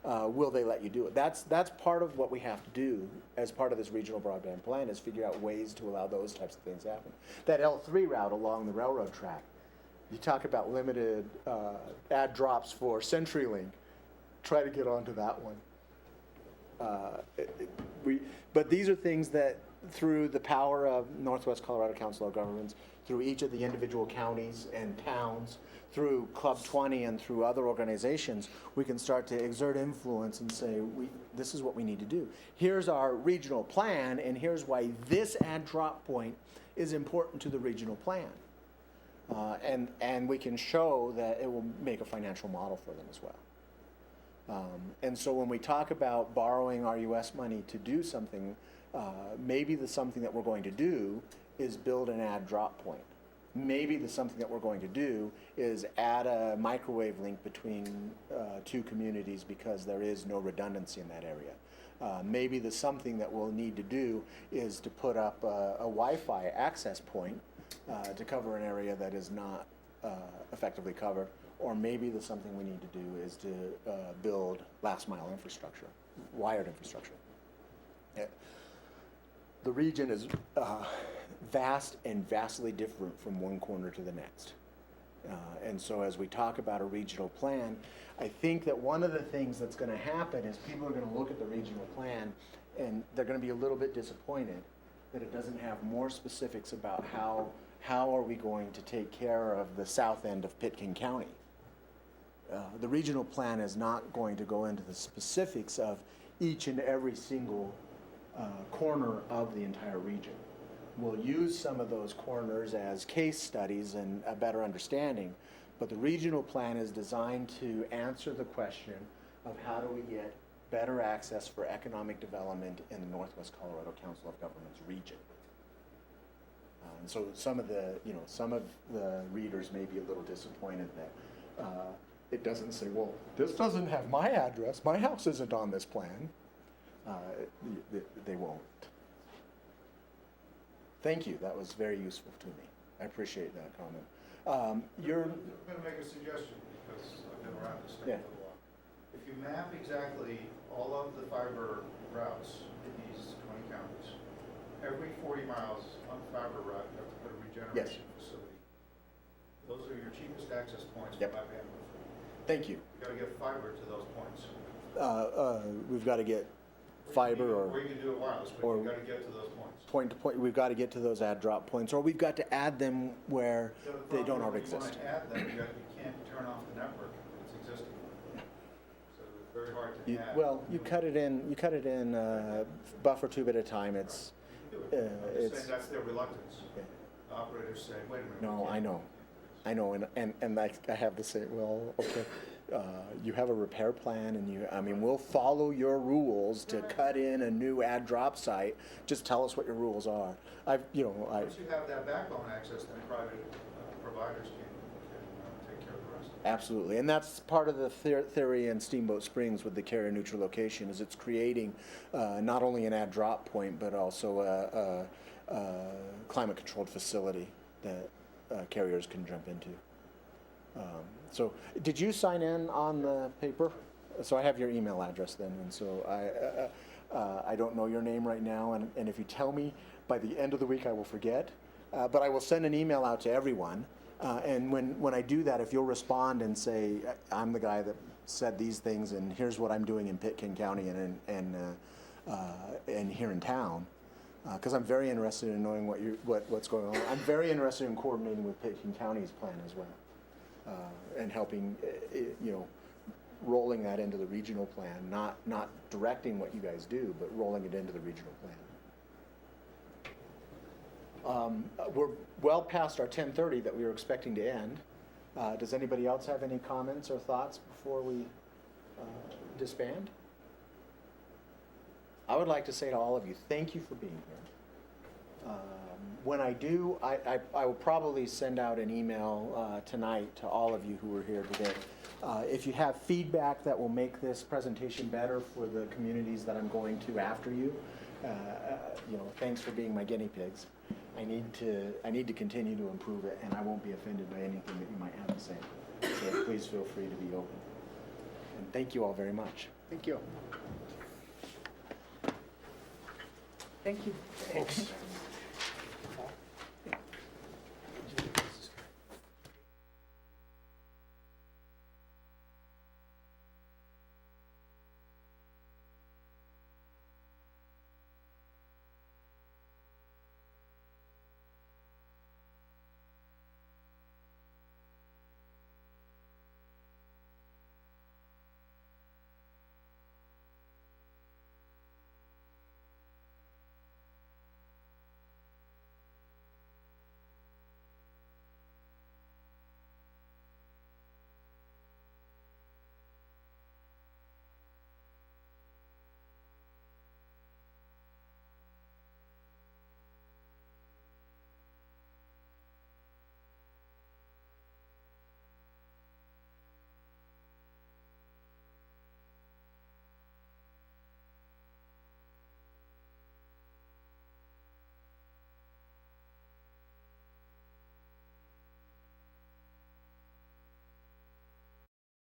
will they let you do it? That's part of what we have to do as part of this regional broadband plan is figure out ways to allow those types of things happen. That L3 route along the railroad track, you talk about limited add drops for CenturyLink, try to get onto that one. But these are things that through the power of Northwest Colorado Council of Governments, through each of the individual counties and towns, through Club 20 and through other organizations, we can start to exert influence and say, this is what we need to do. Here's our regional plan, and here's why this add drop point is important to the regional plan. And we can show that it will make a financial model for them as well. And so when we talk about borrowing RUS money to do something, maybe the something that we're going to do is build an add drop point. Maybe the something that we're going to do is add a microwave link between two communities because there is no redundancy in that area. Maybe the something that we'll need to do is to put up a Wi-Fi access point to cover an area that is not effectively covered. Or maybe the something we need to do is to build last mile infrastructure, wired infrastructure. The region is vast and vastly different from one corner to the next. And so as we talk about a regional plan, I think that one of the things that's going to happen is people are going to look at the regional plan and they're going to be a little bit disappointed that it doesn't have more specifics about how are we going to take care of the south end of Pitkin County. The regional plan is not going to go into the specifics of each and every single corner of the entire region. We'll use some of those corners as case studies and a better understanding, but the regional plan is designed to answer the question of how do we get better access for economic development in the Northwest Colorado Council of Governments region. And so some of the readers may be a little disappointed that it doesn't say, well, this doesn't have my address, my house isn't on this plan. They won't. Thank you, that was very useful to me. I appreciate that comment. I'm going to make a suggestion because I've been around this thing Yeah. for a while. If you map exactly all of the fiber routes in these 20 counties, every 40 miles on fiber route, you have to put a regeneration facility. Those are your cheapest access points for Yep. high bandwidth. Thank you. You gotta get fiber to those points. We've got to get fiber Or you can do it wireless, but or- you gotta get to those points. point to point, we've got to get to those add drop points, or we've got to add them where The other they don't problem already is when exist. you wanna add them, you can't turn off the network that's existing. So it's very hard to add. You cut it in buffer tube at a time. It's, You can do it. I'm just it's- saying that's their reluctance. Yeah. The operators say, wait a minute. we No, can't I do know. this." I know, and I have to say, well, okay, you have a repair plan, and I mean, we'll follow your rules to cut in a new add drop site. Just tell us what your rules are. Once you have that backbone access, then private providers can take care of the rest. Absolutely, and that's part of the theory in Steamboat Springs with the carrier neutral location, is it's creating not only an add drop point, but also a climate controlled facility that carriers can jump into. So, did you sign in on the paper? So I have your email address then, and so I don't know your name right now, and if you tell me by the end of the week, I will forget. But I will send an email out to everyone, and when I do that, if you'll respond and say, I'm the guy that said these things, and here's what I'm doing in Pitkin County and here in town, because I'm very interested in knowing what's going on. I'm very interested in coordinating with Pitkin County's plan as well. And helping, rolling that into the regional plan, not directing what you guys do, but rolling it into the regional plan. We're well past our 10:30 that we were expecting to end. Does anybody else have any comments or thoughts before we disband? I would like to say to all of you, thank you for being here. When I do, I will probably send out an email tonight to all of you who are here today. If you have feedback that will make this presentation better for the communities that I'm going to after you, thanks for being my guinea pigs. I need to continue to improve it, and I won't be offended by anything that you might have to say. So please feel free to be open. And thank you all very much. Thank you. Thank you. Thanks.